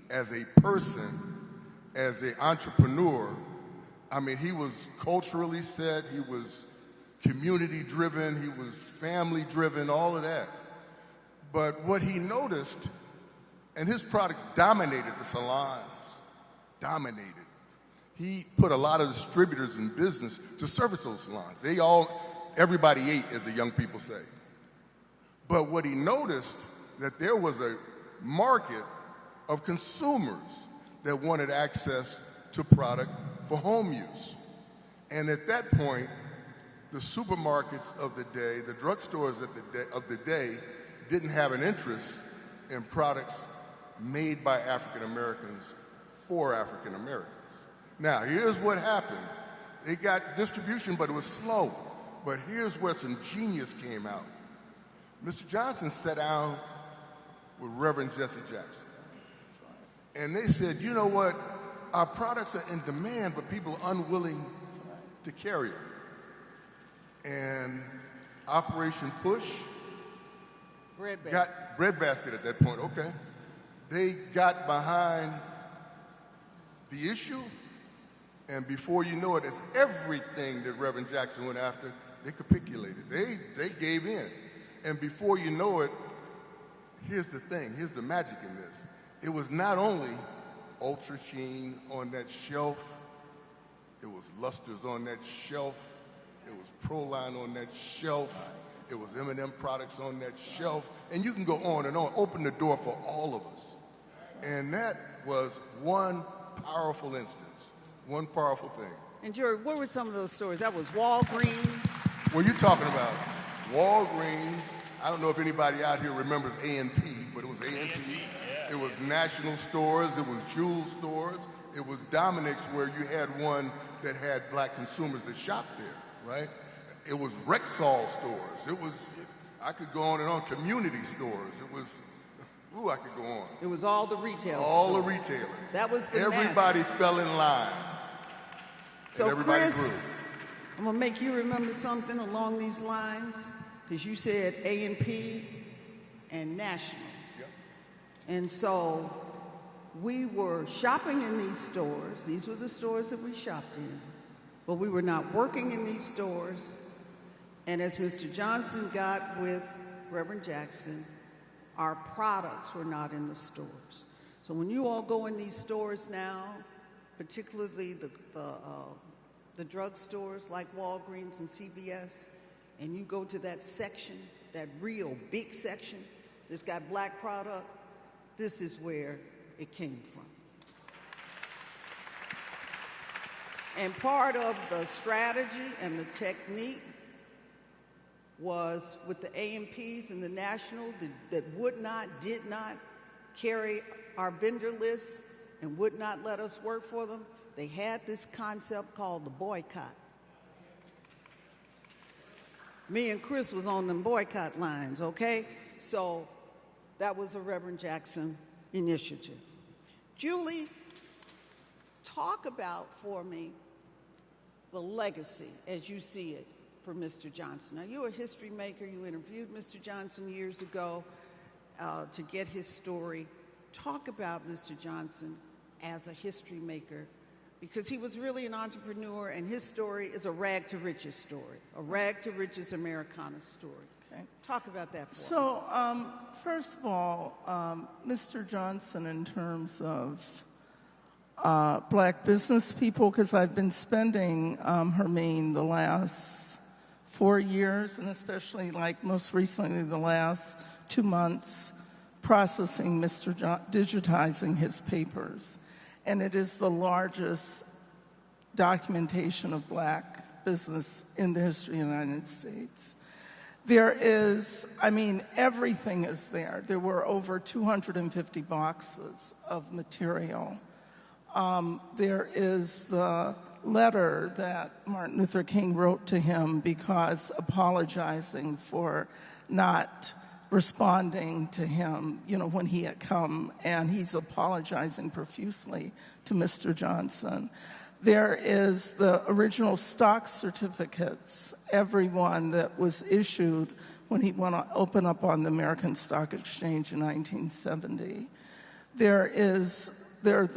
as a person, as an entrepreneur. I mean, he was culturally set, he was community-driven, he was family-driven, all of that. But what he noticed, and his products dominated the salons, dominated. He put a lot of distributors in business to service those salons. Everybody ate, as the young people say. But what he noticed, that there was a market of consumers that wanted access to product for home use. And at that point, the supermarkets of the day, the drugstores of the day didn't have an interest in products made by African Americans for African Americans. Now, here's what happened. They got distribution, but it was slow. But here's where some genius came out. Mr. Johnson sat down with Reverend Jesse Jackson. And they said, you know what? Our products are in demand, but people are unwilling to carry them. And Operation Push got Breadbasket at that point, okay. They got behind the issue, and before you know it, it's everything that Reverend Jackson went after, they capitulated. They gave in. And before you know it, here's the thing, here's the magic in this. It was not only Ultra Sheen on that shelf, it was Luster's on that shelf, it was Proline on that shelf, it was M&M products on that shelf, and you can go on and on, open the door for all of us. And that was one powerful instance, one powerful thing. And Jerry, what were some of those stores? That was Walgreens. Well, you're talking about Walgreens. I don't know if anybody out here remembers A&P, but it was A&P. It was National Stores. It was Jewel Stores. It was Dominic's, where you had one that had black consumers that shopped there, right? It was Rexall stores. It was, I could go on and on, community stores. It was, I could go on. It was all the retailers. All the retailers. That was the Everybody fell in line. So, and everybody Chris, grew. I'm going to make you remember something along these lines, because you said A&P and National. Yep. And so we were shopping in these stores. These were the stores that we shopped in. But we were not working in these stores. And as Mr. Johnson got with Reverend Jackson, our products were not in the stores. So when you all go in these stores now, particularly the drug stores like Walgreens and CVS, and you go to that section, that real big section that's got black product, this is where it came from. And part of the strategy and the technique was with the A&Ps and the National that did not carry our vendor lists and would not let us work for them. They had this concept called the boycott. Me and Chris was on them boycott lines, okay? So that was a Reverend Jackson initiative. Julie, talk about for me the legacy as you see it for Mr. Johnson. Now, you're a history maker. You interviewed Mr. Johnson years ago to get his story. Talk about Mr. Johnson as a history maker, because he was really an entrepreneur, and his story is a rag to riches story, a rag to riches Americana story. Okay. Talk about that for me. First of all, Mr. Johnson, in terms of Black business people, because I've been spending, Hermine, the last 4 years, and especially like most recently the last 2 months, processing digitizing his papers. And it is the largest documentation of Black business in the history of the United States. There is, everything is there. There were over 250 boxes of material. There is the letter that Martin Luther King wrote to him because apologizing for not responding to him, when he had come, and he's apologizing profusely to Mr. Johnson. There is the original stock certificates, everyone that was issued when he went to open up on the American Stock Exchange in 1970. There are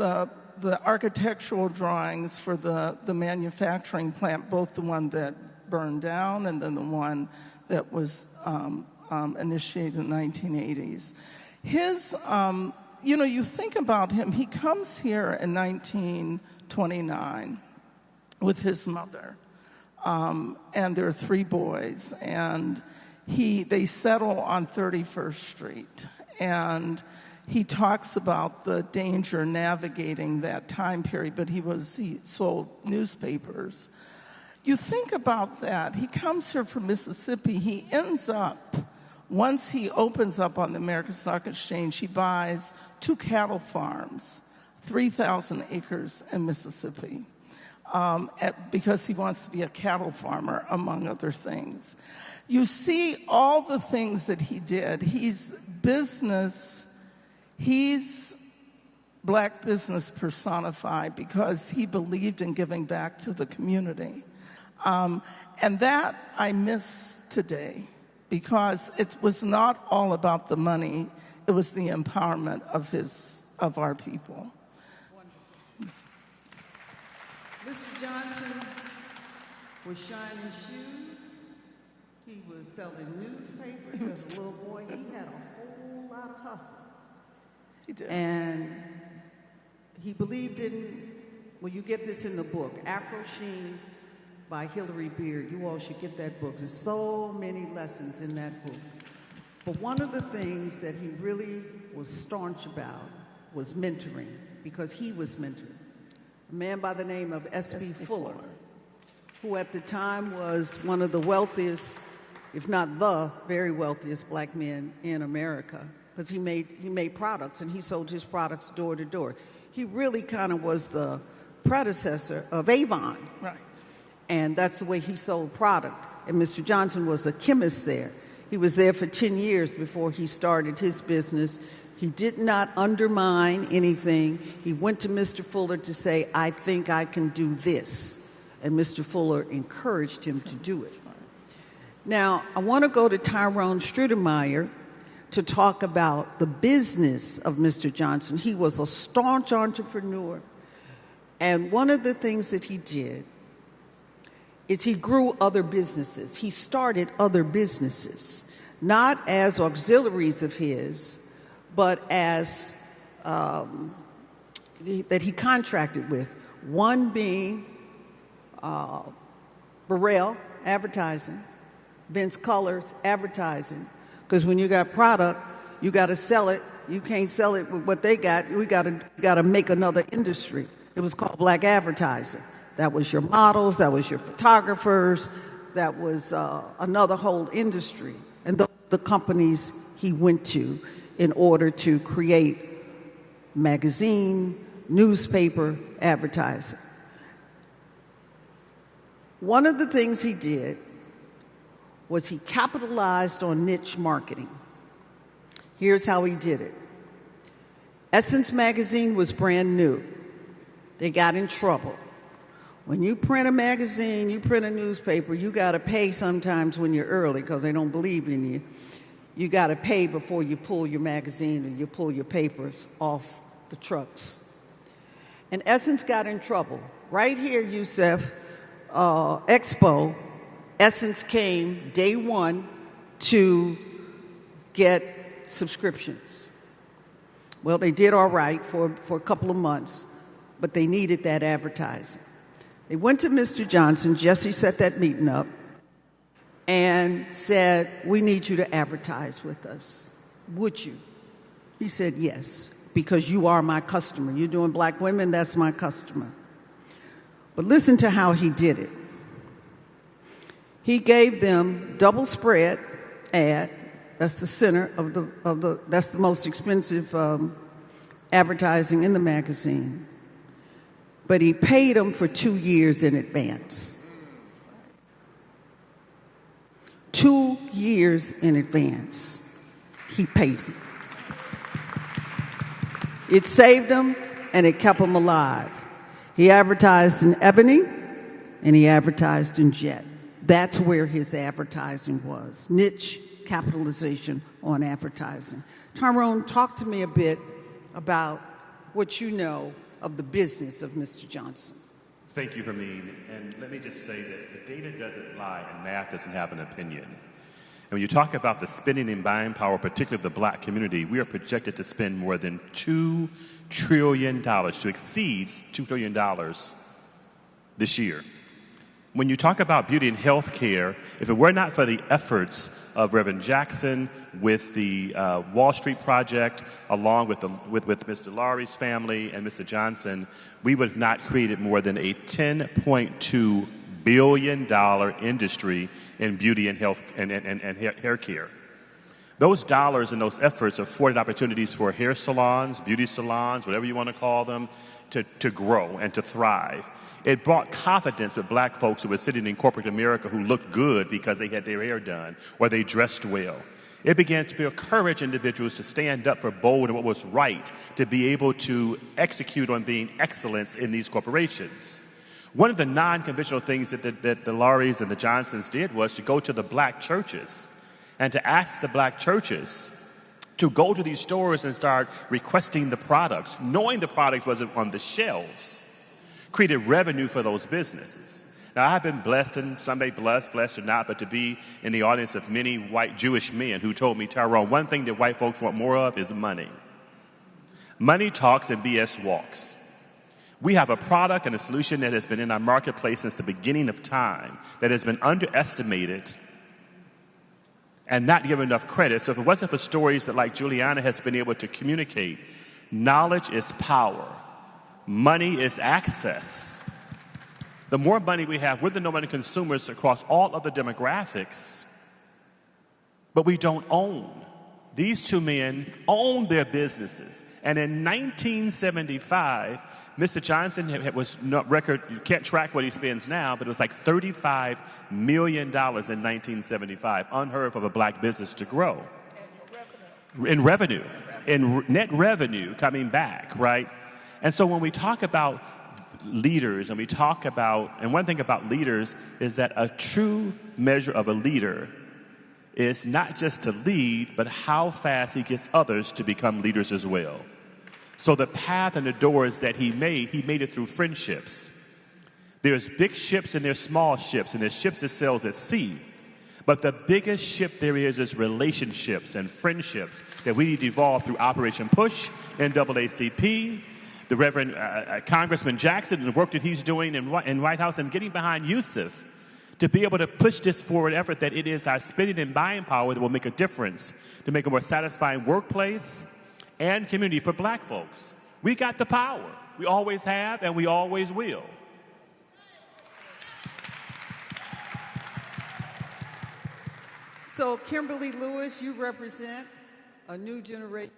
the architectural drawings for the manufacturing plant, both the one that burned down and then the one that was initiated in the 1980s. His, you think about him, he comes here in 1929 with his mother, and there are 3 boys, and they settle on 31st Street, and he talks about the danger navigating that time period, but he sold newspapers. You think about that. He comes here from Mississippi. He ends up, once he opens up on the American Stock Exchange, he buys 2 cattle farms, 3,000 acres in Mississippi, because he wants to be a cattle farmer, among other things. You see all the things that he did. He's Black business personified because he believed in giving back to the community. And that I miss today because it was not all about the money, it was the empowerment of our people. Mr. Johnson was shining shoes. He was selling newspapers as a little boy. He had a whole lot of hustle. He did. And he believed in, well, you get this in the book, Afro Sheen by Hillary Beard. You all should get that book. There's so many lessons in that book. But one of the things that he really was staunch about was mentoring, because he was mentored. A man by the name of S.B. Fuller, who at the time was one of the wealthiest, if not the very wealthiest Black men in America, because he made products and he sold his products door to door. He really kind of was the predecessor of Avon. Right. And that's the way he sold product. And Mr. Johnson was a chemist there. He was there for 10 years before he started his business. He did not undermine anything. He went to Mr. Fuller to say, I think I can do this. And Mr. Fuller encouraged him to do it. Now, I want to go to Tyrone Strudemeyer to talk about the business of Mr. Johnson. He was a staunch entrepreneur. And one of the things that he did is he grew other businesses. He started other businesses, not as auxiliaries of his, but as that he contracted with. One being Burrell Advertising, Vince Colors Advertising, because when you got product, you got to sell it. You can't sell it with what they got. We got to make another industry. It was called Black Advertising. That was your models, that was your photographers, that was another whole industry. And those are the companies he went to in order to create magazine, newspaper, advertising. One of the things he did was he capitalized on niche marketing. Here's how he did it. Essence magazine was brand new. They got in trouble. When you print a magazine, you print a newspaper, you got to pay sometimes when you're early because they don't believe in you. You got to pay before you pull your magazine or you pull your papers off the trucks. And Essence got in trouble. Right here, Yusef, Expo, Essence came day one to get subscriptions. Well, they did all right for a couple of months. but they needed that advertising. They went to Mr. Johnson, Jesse set that meeting up, and said, we need you to advertise with us. Would you? He said, yes, because you are my customer. You're doing black women, that's my customer. But listen to how he did it. He gave them double spread ad. That's the center that's the most expensive advertising in the magazine. But he paid them for 2 years in advance. 2 years in advance, he paid them. It saved them, and it kept them alive. He advertised in Ebony, and he advertised in Jet. That's where his advertising was, niche capitalization on advertising. Tyrone, talk to me a bit about what you know of the business of Mr. Johnson. Thank you, Hermine. And let me just say that the data doesn't lie and math doesn't have an opinion. And when you talk about the spending and buying power, particularly of the black community, we are projected to spend more than $2 trillion, to exceed $2 trillion this year. When you talk about beauty and health care, if it were not for the efforts of Reverend Jackson with the Wall Street Project, along with Mr. Lowry's family and Mr. Johnson, we would have not created more than a $10.2 billion industry in beauty and health and hair care. Those dollars and those efforts afforded opportunities for hair salons, beauty salons, whatever you want to call them, to grow and to thrive. It brought confidence with black folks who were sitting in corporate America who looked good because they had their hair done or they dressed well. It began to encourage individuals to stand up for bold and what was right, to be able to execute on being excellence in these corporations. One of the non-conventional things that the Lowrys and the Johnsons did was to go to the black churches and to ask the black churches to go to these stores and start requesting the products, knowing the products wasn't on the shelves, created revenue for those businesses. Now, I've been blessed, and some may blessed or not, but to be in the audience of many white Jewish men who told me, Tyrone, one thing that white folks want more of is money. Money talks and BS walks. We have a product and a solution that has been in our marketplace since the beginning of time that has been underestimated and not given enough credit. So if it wasn't for stories that like Juliana has been able to communicate, knowledge is power. Money is access. The more money we have, we're the number one consumers across all other demographics, but we don't own. These two men owned their businesses. And in 1975, Mr. Johnson was not record, you can't track what he spends now, but it was like $35 million in 1975, unheard of a black business to grow. In revenue, in net revenue coming back, right? And so when we talk about leaders and one thing about leaders is that a true measure of a leader is not just to lead, but how fast he gets others to become leaders as well. So the path and the doors that he made it through friendships. There's big ships and there's small ships, and there's ships that sails at sea. But the biggest ship there is relationships and friendships that we need to evolve through Operation Push, NAACP, the Reverend Congressman Jackson and the work that he's doing in White House and getting behind Yusuf to be able to push this forward effort that it is our spending and buying power that will make a difference to make a more satisfying workplace and community for black folks. We got the power. We always have and we always will. So, Kimberly Lewis, you represent a new generation.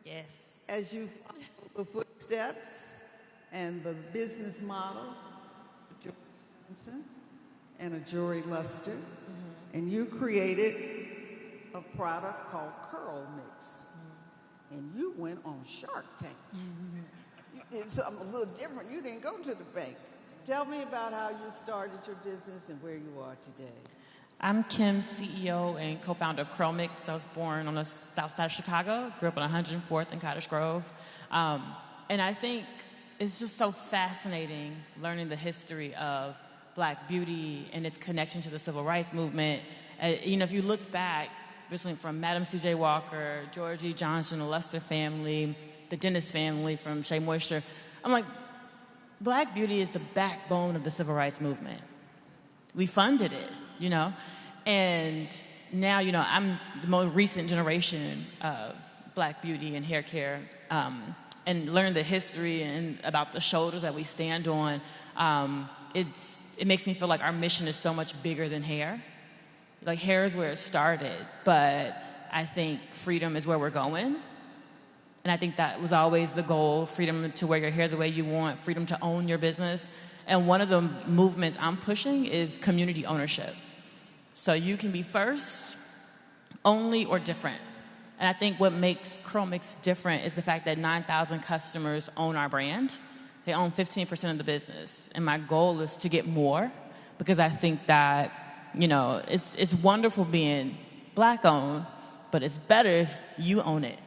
Yes. As you follow the footsteps and the business model of George Johnson and a Jory Luster, and you created a product called Curl Mix. And you went on Shark Tank. You did something a little different. You didn't go to the bank. Tell me about how you started your business and where you are today. I'm Kim, CEO and co-founder of Curl Mix. I was born on the south side of Chicago, grew up on 104th and Cottage Grove. And I think it's just so fascinating learning the history of black beauty and its connection to the civil rights movement. If you look back, recently from Madam C.J. Walker, George E. Johnson, the Lester family, the Dennis family from Shea Moisture, I'm like, Black beauty is the backbone of the civil rights movement. We funded it, you know, and now, you know, I'm the most recent generation of Black beauty and hair care, and learn the history and about the shoulders that we stand on. It makes me feel like our mission is so much bigger than hair. Like, hair is where it started, but I think freedom is where we're going. And I think that was always the goal, freedom to wear your hair the way you want, freedom to own your business. And one of the movements I'm pushing is community ownership. So you can be first, only, or different. And I think what makes Curl Mix different is the fact that 9,000 customers own our brand. They own 15% of the business. And my goal is to get more, because I think that, you know, it's wonderful being Black owned, but it's better if you own it.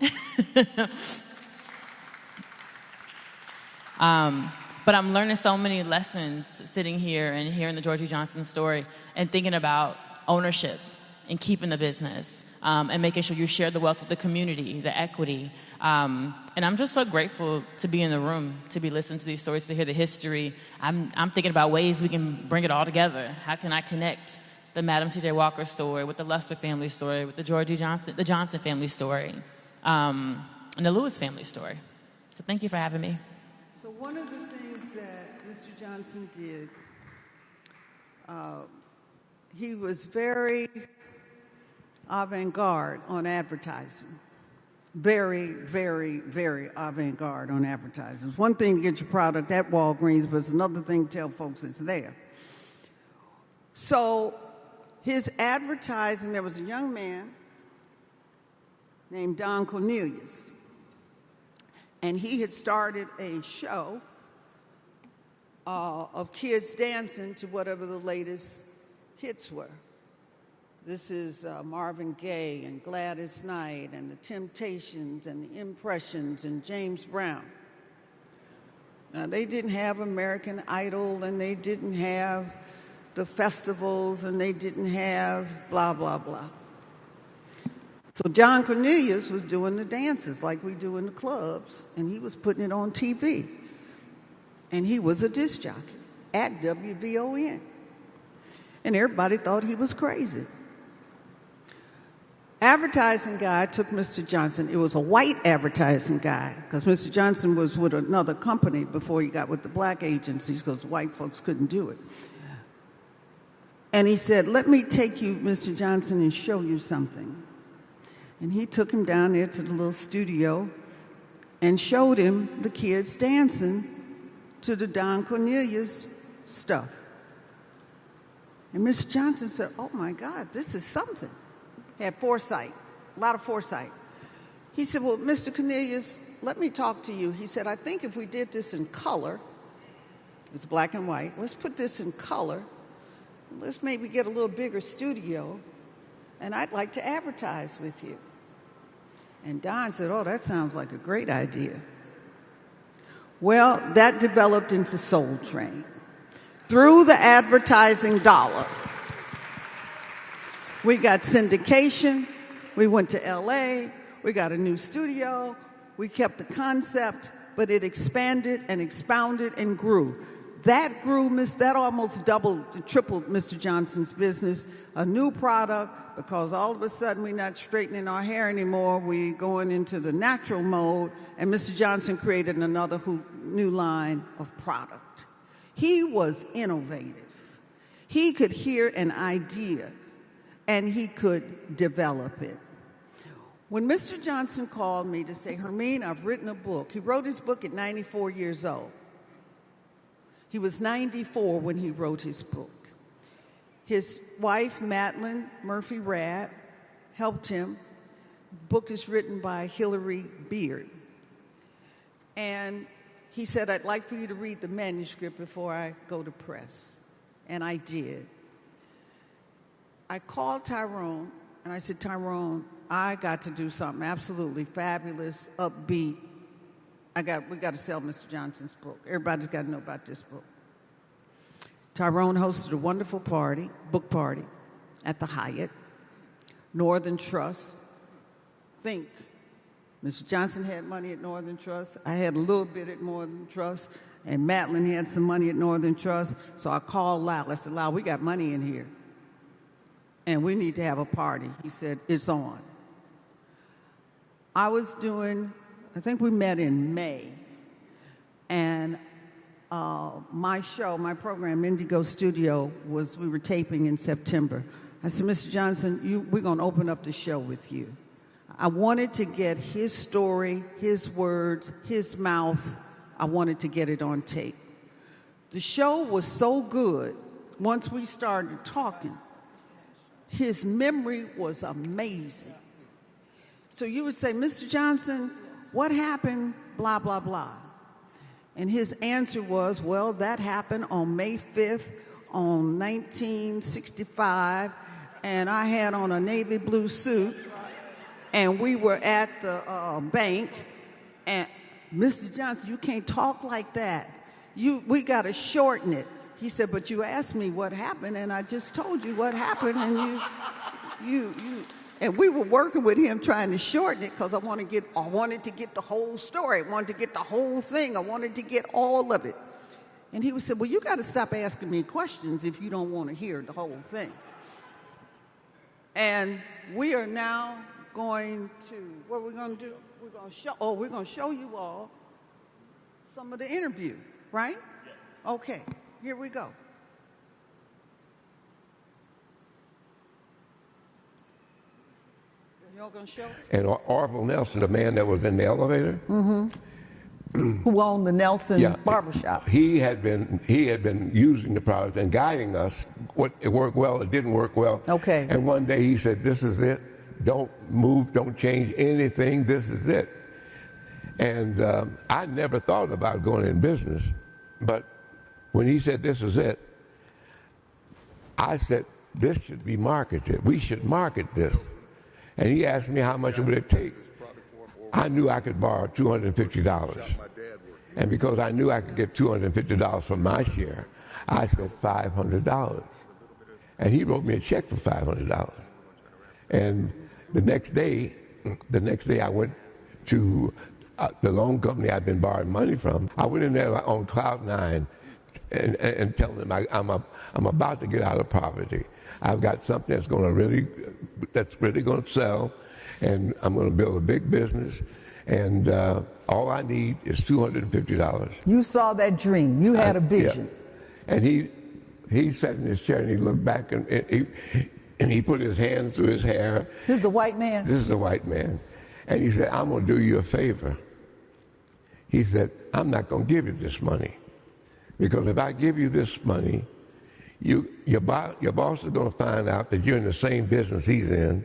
But I'm learning so many lessons sitting here and hearing the Georgie Johnson story and thinking about ownership and keeping the business, and making sure you share the wealth with the community, the equity. And I'm just so grateful to be in the room, to be listening to these stories, to hear the history. I'm thinking about ways we can bring it all together. How can I connect the Madam C.J. Walker story with the Lester family story, with the the Johnson family story, and the Lewis family story? So thank you for having me. So one of the things that Mr. Johnson did, he was very avant-garde on advertising. Very, very, very avant-garde on advertising. It's one thing to get your product at Walgreens, but it's another thing to tell folks it's there. So his advertising, there was a young man named Don Cornelius, and he had started a show of kids dancing to whatever the latest hits were. This is Marvin Gaye and Gladys Knight and the Temptations and the Impressions and James Brown. Now, they didn't have American Idol, and they didn't have the festivals, and they didn't have blah, blah, blah. So John Cornelius was doing the dances like we do in the clubs, and he was putting it on TV. And he was a disc jockey at WVON. And everybody thought he was crazy. Advertising guy took Mr. Johnson. It was a white advertising guy, because Mr. Johnson was with another company before he got with the Black agencies, because white folks couldn't do it. And he said, "Let me take you, Mr. Johnson, and show you something." And he took him down there to the little studio and showed him the kids dancing to the Don Cornelius stuff. And Mr. Johnson said, "Oh my God, this is something." He had foresight, a lot of foresight. He said, "Well, Mr. Cornelius, let me talk to you." He said, "I think if we did this in color," it was black and white, "let's put this in color. Let's maybe get a little bigger studio, and I'd like to advertise with you." And Don said, "Oh, that sounds like a great idea." Well, that developed into Soul Train. Through the advertising dollar, we got syndication, we went to LA, we got a new studio, we kept the concept, but it expanded and expounded and grew. That grew, that almost doubled, tripled Mr. Johnson's business. A new product, because all of a sudden we're not straightening our hair anymore, we're going into the natural mode, and Mr. Johnson created another new line of product. He was innovative. He could hear an idea, and he could develop it. When Mr. Johnson called me to say, "Hermine, I've written a book." He wrote his book at 94 years old. He was 94 when he wrote his book. His wife, Madeline Murphy Radd, helped him. The book is written by Hillary Beard. And he said, "I'd like for you to read the manuscript before I go to press." And I did. I called Tyrone, and I said, "Tyrone, I got to do something absolutely fabulous, upbeat. We got to sell Mr. Johnson's book. Everybody's got to know about this book." Tyrone hosted a wonderful book party, at the Hyatt. Northern Trust. Mr. Johnson had money at Northern Trust. I had a little bit at Northern Trust. And Madeline had some money at Northern Trust, so I called Lyle. I said, Lyle, we got money in here, and we need to have a party. He said, it's on. I think we met in May, and my program, Indigo Studio, we were taping in September. I said, Mr. Johnson, we're going to open up the show with you. I wanted to get his story, his words, his mouth. I wanted to get it on tape. The show was so good, once we started talking, his memory was amazing. So you would say, Mr. Johnson, what happened, blah, blah, blah. And his answer was, well, that happened on May 5th on 1965, and I had on a navy blue suit, and we were at the bank, and Mr. Johnson, you can't talk like that. We got to shorten it. He said, but you asked me what happened, and I just told you what happened, and and we were working with him trying to shorten it because I wanted to get the whole story. I wanted to get the whole thing. I wanted to get all of it. And he would say, well, you got to stop asking me questions if you don't want to hear the whole thing. And we are now going to, what are we going to do? We're going to show you all some of the interview, right? Yes. Okay, here we go. You all going to show it? And Orville Nelson, the man that was in the elevator, who owned the Nelson barbershop. He had been using the product and guiding us. It worked well, it didn't work well. Okay. And one day he said, this is it. Don't move, don't change anything. This is it. And I never thought about going in business. But when he said, this is it, I said, this should be marketed. We should market this. And he asked me how much would it take. I knew I could borrow $250. And because I knew I could get $250 from my share, I said $500. And he wrote me a check for $500. And the next day I went to the loan company I'd been borrowing money from. I went in there on cloud nine and telling them I'm about to get out of poverty. I've got something that's really going to sell, and I'm going to build a big business, and all I need is $250. You saw that dream. You had a vision. Yeah. And he sat in his chair and he looked back and he put his hands through his hair. This is a white man? This is a white man. And he said, I'm going to do you a favor. He said, I'm not going to give you this money. Because if I give you this money, your boss is going to find out that you're in the same business he's in,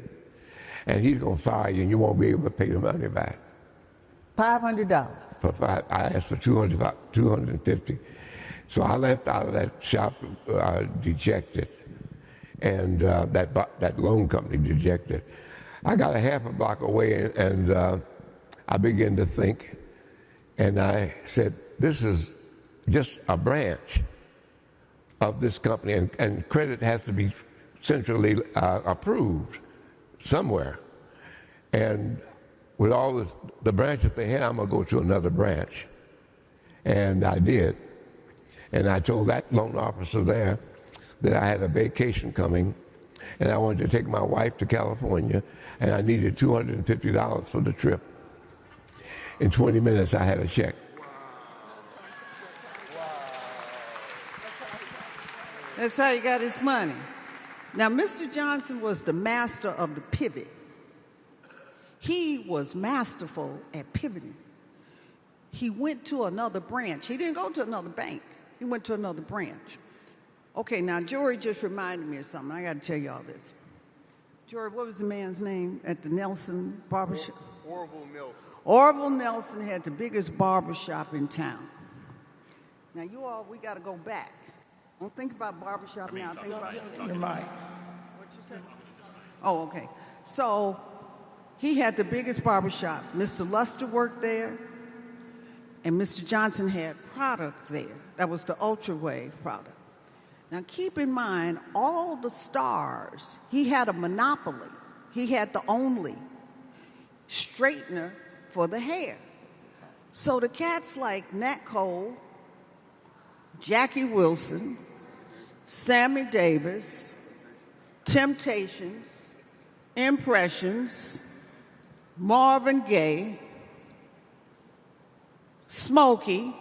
and he's going to fire you, and you won't be able to pay the money back. $500. I asked for $250. So I left out of that shop dejected, and that loan company dejected. I got a half a block away, and I began to think, and I said, this is just a branch of this company, and credit has to be centrally approved somewhere. And with all the branches they had, I'm going to go to another branch. And I did. And I told that loan officer there that I had a vacation coming, and I wanted to take my wife to California, and I needed $250 for the trip. In 20 minutes, I had a check. That's how he got his money. Now, Mr. Johnson was the master of the pivot. He was masterful at pivoting. He went to another branch. He didn't go to another bank. He went to another branch. Okay, now, Jory just reminded me of something. I got to tell you all this. Jory, what was the man's name at the Nelson barbershop? Orville Nelson. Orville Nelson had the biggest barbershop in town. Now, you all, we got to go back. Don't think about barbershop now. Think about your mic. What you say? Oh, okay. So he had the biggest barbershop. Mr. Luster worked there, and Mr. Johnson had product there. That was the Ultra Wave product. Now, keep in mind, all the stars, he had a monopoly. He had the only straightener for the hair. So the cats like Nat Cole Jackie Wilson, Sammy Davis, Temptations, Impressions, Marvin Gaye, Smokey,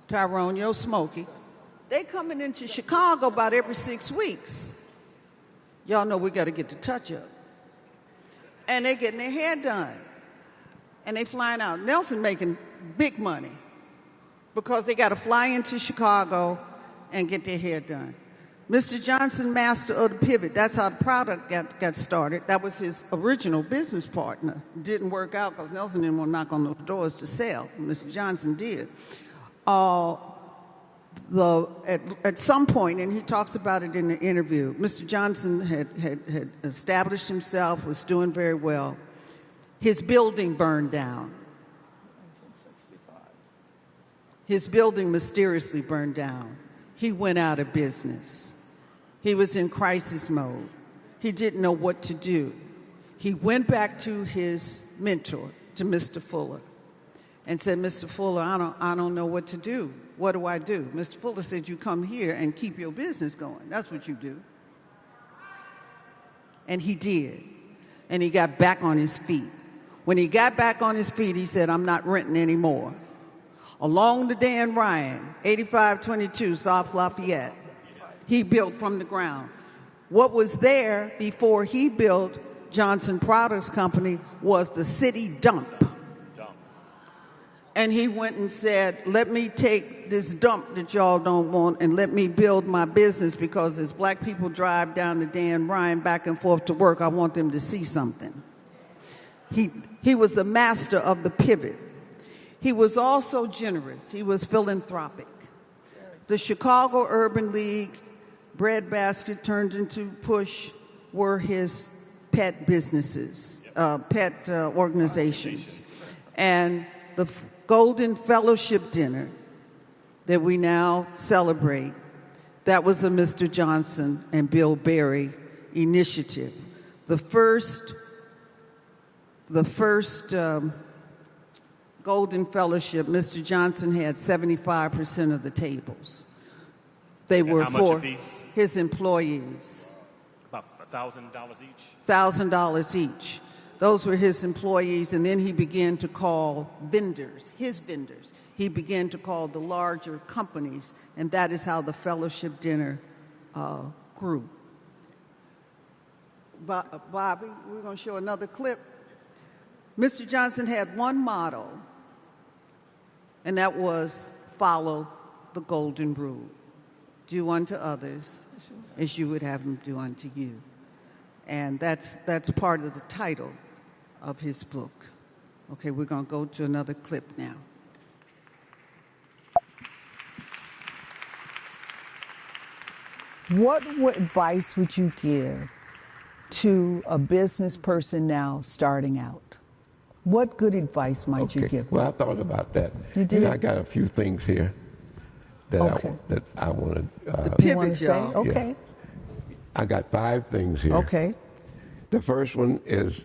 Tyrone, yo Smokey. They coming into Chicago about every 6 weeks. Y'all know we got to get the touch-up. And they getting their hair done. And they flying out. Nelson making big money because they got to fly into Chicago and get their hair done. Mr. Johnson, master of the pivot. That's how the product got started. That was his original business partner. Didn't work out because Nelson didn't want to knock on those doors to sell. Mr. Johnson did. At some point, and he talks about it in the interview, Mr. Johnson had established himself, was doing very well. His building burned down. 1965. His building mysteriously burned down. He went out of business. He was in crisis mode. He didn't know what to do. He went back to his mentor, to Mr. Fuller, and said, Mr. Fuller, I don't know what to do. What do I do? Mr. Fuller said, you come here and keep your business going. That's what you do. And he did. And he got back on his feet. When he got back on his feet, he said, I'm not renting anymore. Along the Dan Ryan, 8522 South Lafayette, he built from the ground. What was there before he built Johnson Products Company was the city dump. And he went and said, let me take this dump that y'all don't want and let me build my business, because as black people drive down the Dan Ryan back and forth to work, I want them to see something. He was the master of the pivot. He was also generous. He was philanthropic. The Chicago Urban League, Breadbasket turned into Push, were his pet businesses, pet organizations. And the Golden Fellowship Dinner that we now celebrate, that was a Mr. Johnson and Bill Berry initiative. The first Golden Fellowship, Mr. Johnson had 75% of the tables. They were for his employees. About $1,000 each? $1,000 each. Those were his employees, and then he began to call vendors, his vendors. He began to call the larger companies, and that is how the fellowship dinner grew. Bobby, we're going to show another clip. Mr. Johnson had one motto, and that was follow the golden rule. Do unto others as you would have them do unto you. And that's part of the title of his book. Okay, we're going to go to another clip now. What advice would you give to a business person now starting out? What good advice might you give them? Well, I thought about that. You did? I got a few things here that I want to... the pivot, y'all. Okay. Yeah. I got 5 things here. Okay. The first one is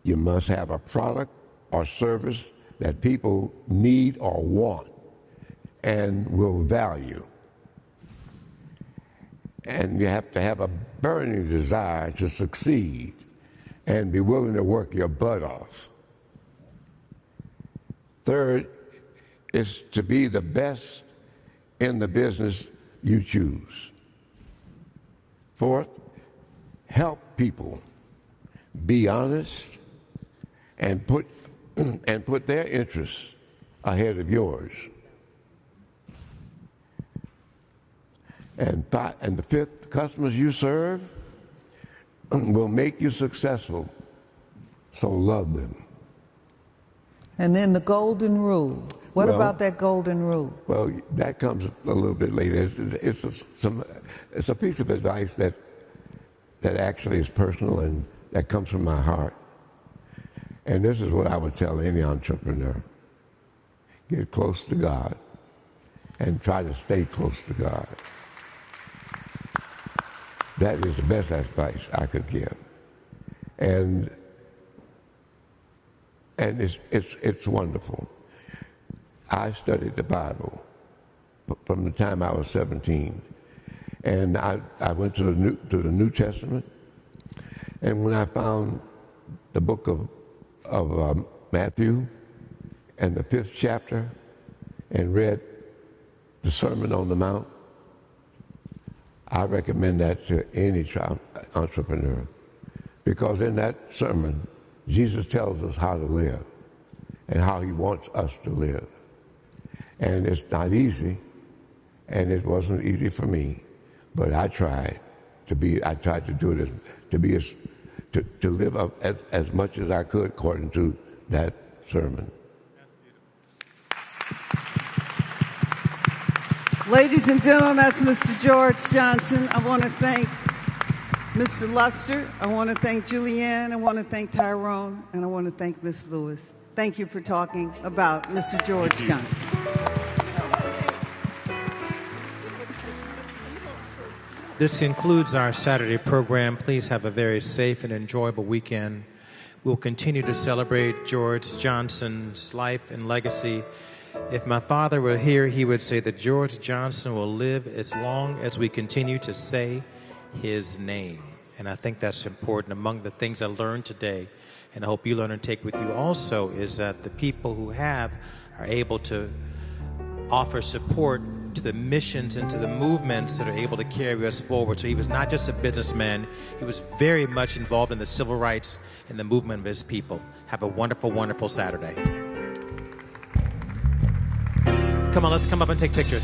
you must have a product or service that people need or want and will value. And you have to have a burning desire to succeed and be willing to work your butt off. Third is to be the best in the business you choose. Fourth, help people. Be honest and put their interests ahead of yours. And the fifth, customers you serve will make you successful, so love them. And then the golden rule. What about that golden rule? Well, that comes a little bit later. It's a piece of advice that actually is personal and that comes from my heart. And this is what I would tell any entrepreneur. Get close to God and try to stay close to God. That is the best advice I could give. And it's wonderful. I studied the Bible from the time I was 17. And I went to the New Testament, and when I found the book of Matthew and the 5th chapter and read the Sermon on the Mount, I recommend that to any entrepreneur, because in that sermon, Jesus tells us how to live and how he wants us to live. And it's not easy, and it wasn't easy for me, but I tried to do it to live up as much as I could according to that sermon. Ladies and gentlemen, that's Mr. George Johnson. I want to thank Mr. Luster. I want to thank Julianne. I want to thank Tyrone. And I want to thank Ms. Lewis. Thank you for talking about Mr. George Johnson. This concludes our Saturday program. Please have a very safe and enjoyable weekend. We'll continue to celebrate George Johnson's life and legacy. If my father were here, he would say that George Johnson will live as long as we continue to say his name. And I think that's important. Among the things I learned today, and I hope you learn and take with you also, is that the people who are able to offer support to the missions and to the movements that are able to carry us forward. So he was not just a businessman, he was very much involved in the civil rights and the movement of his people. Have a wonderful, wonderful Saturday. Come on, let's come up and take pictures.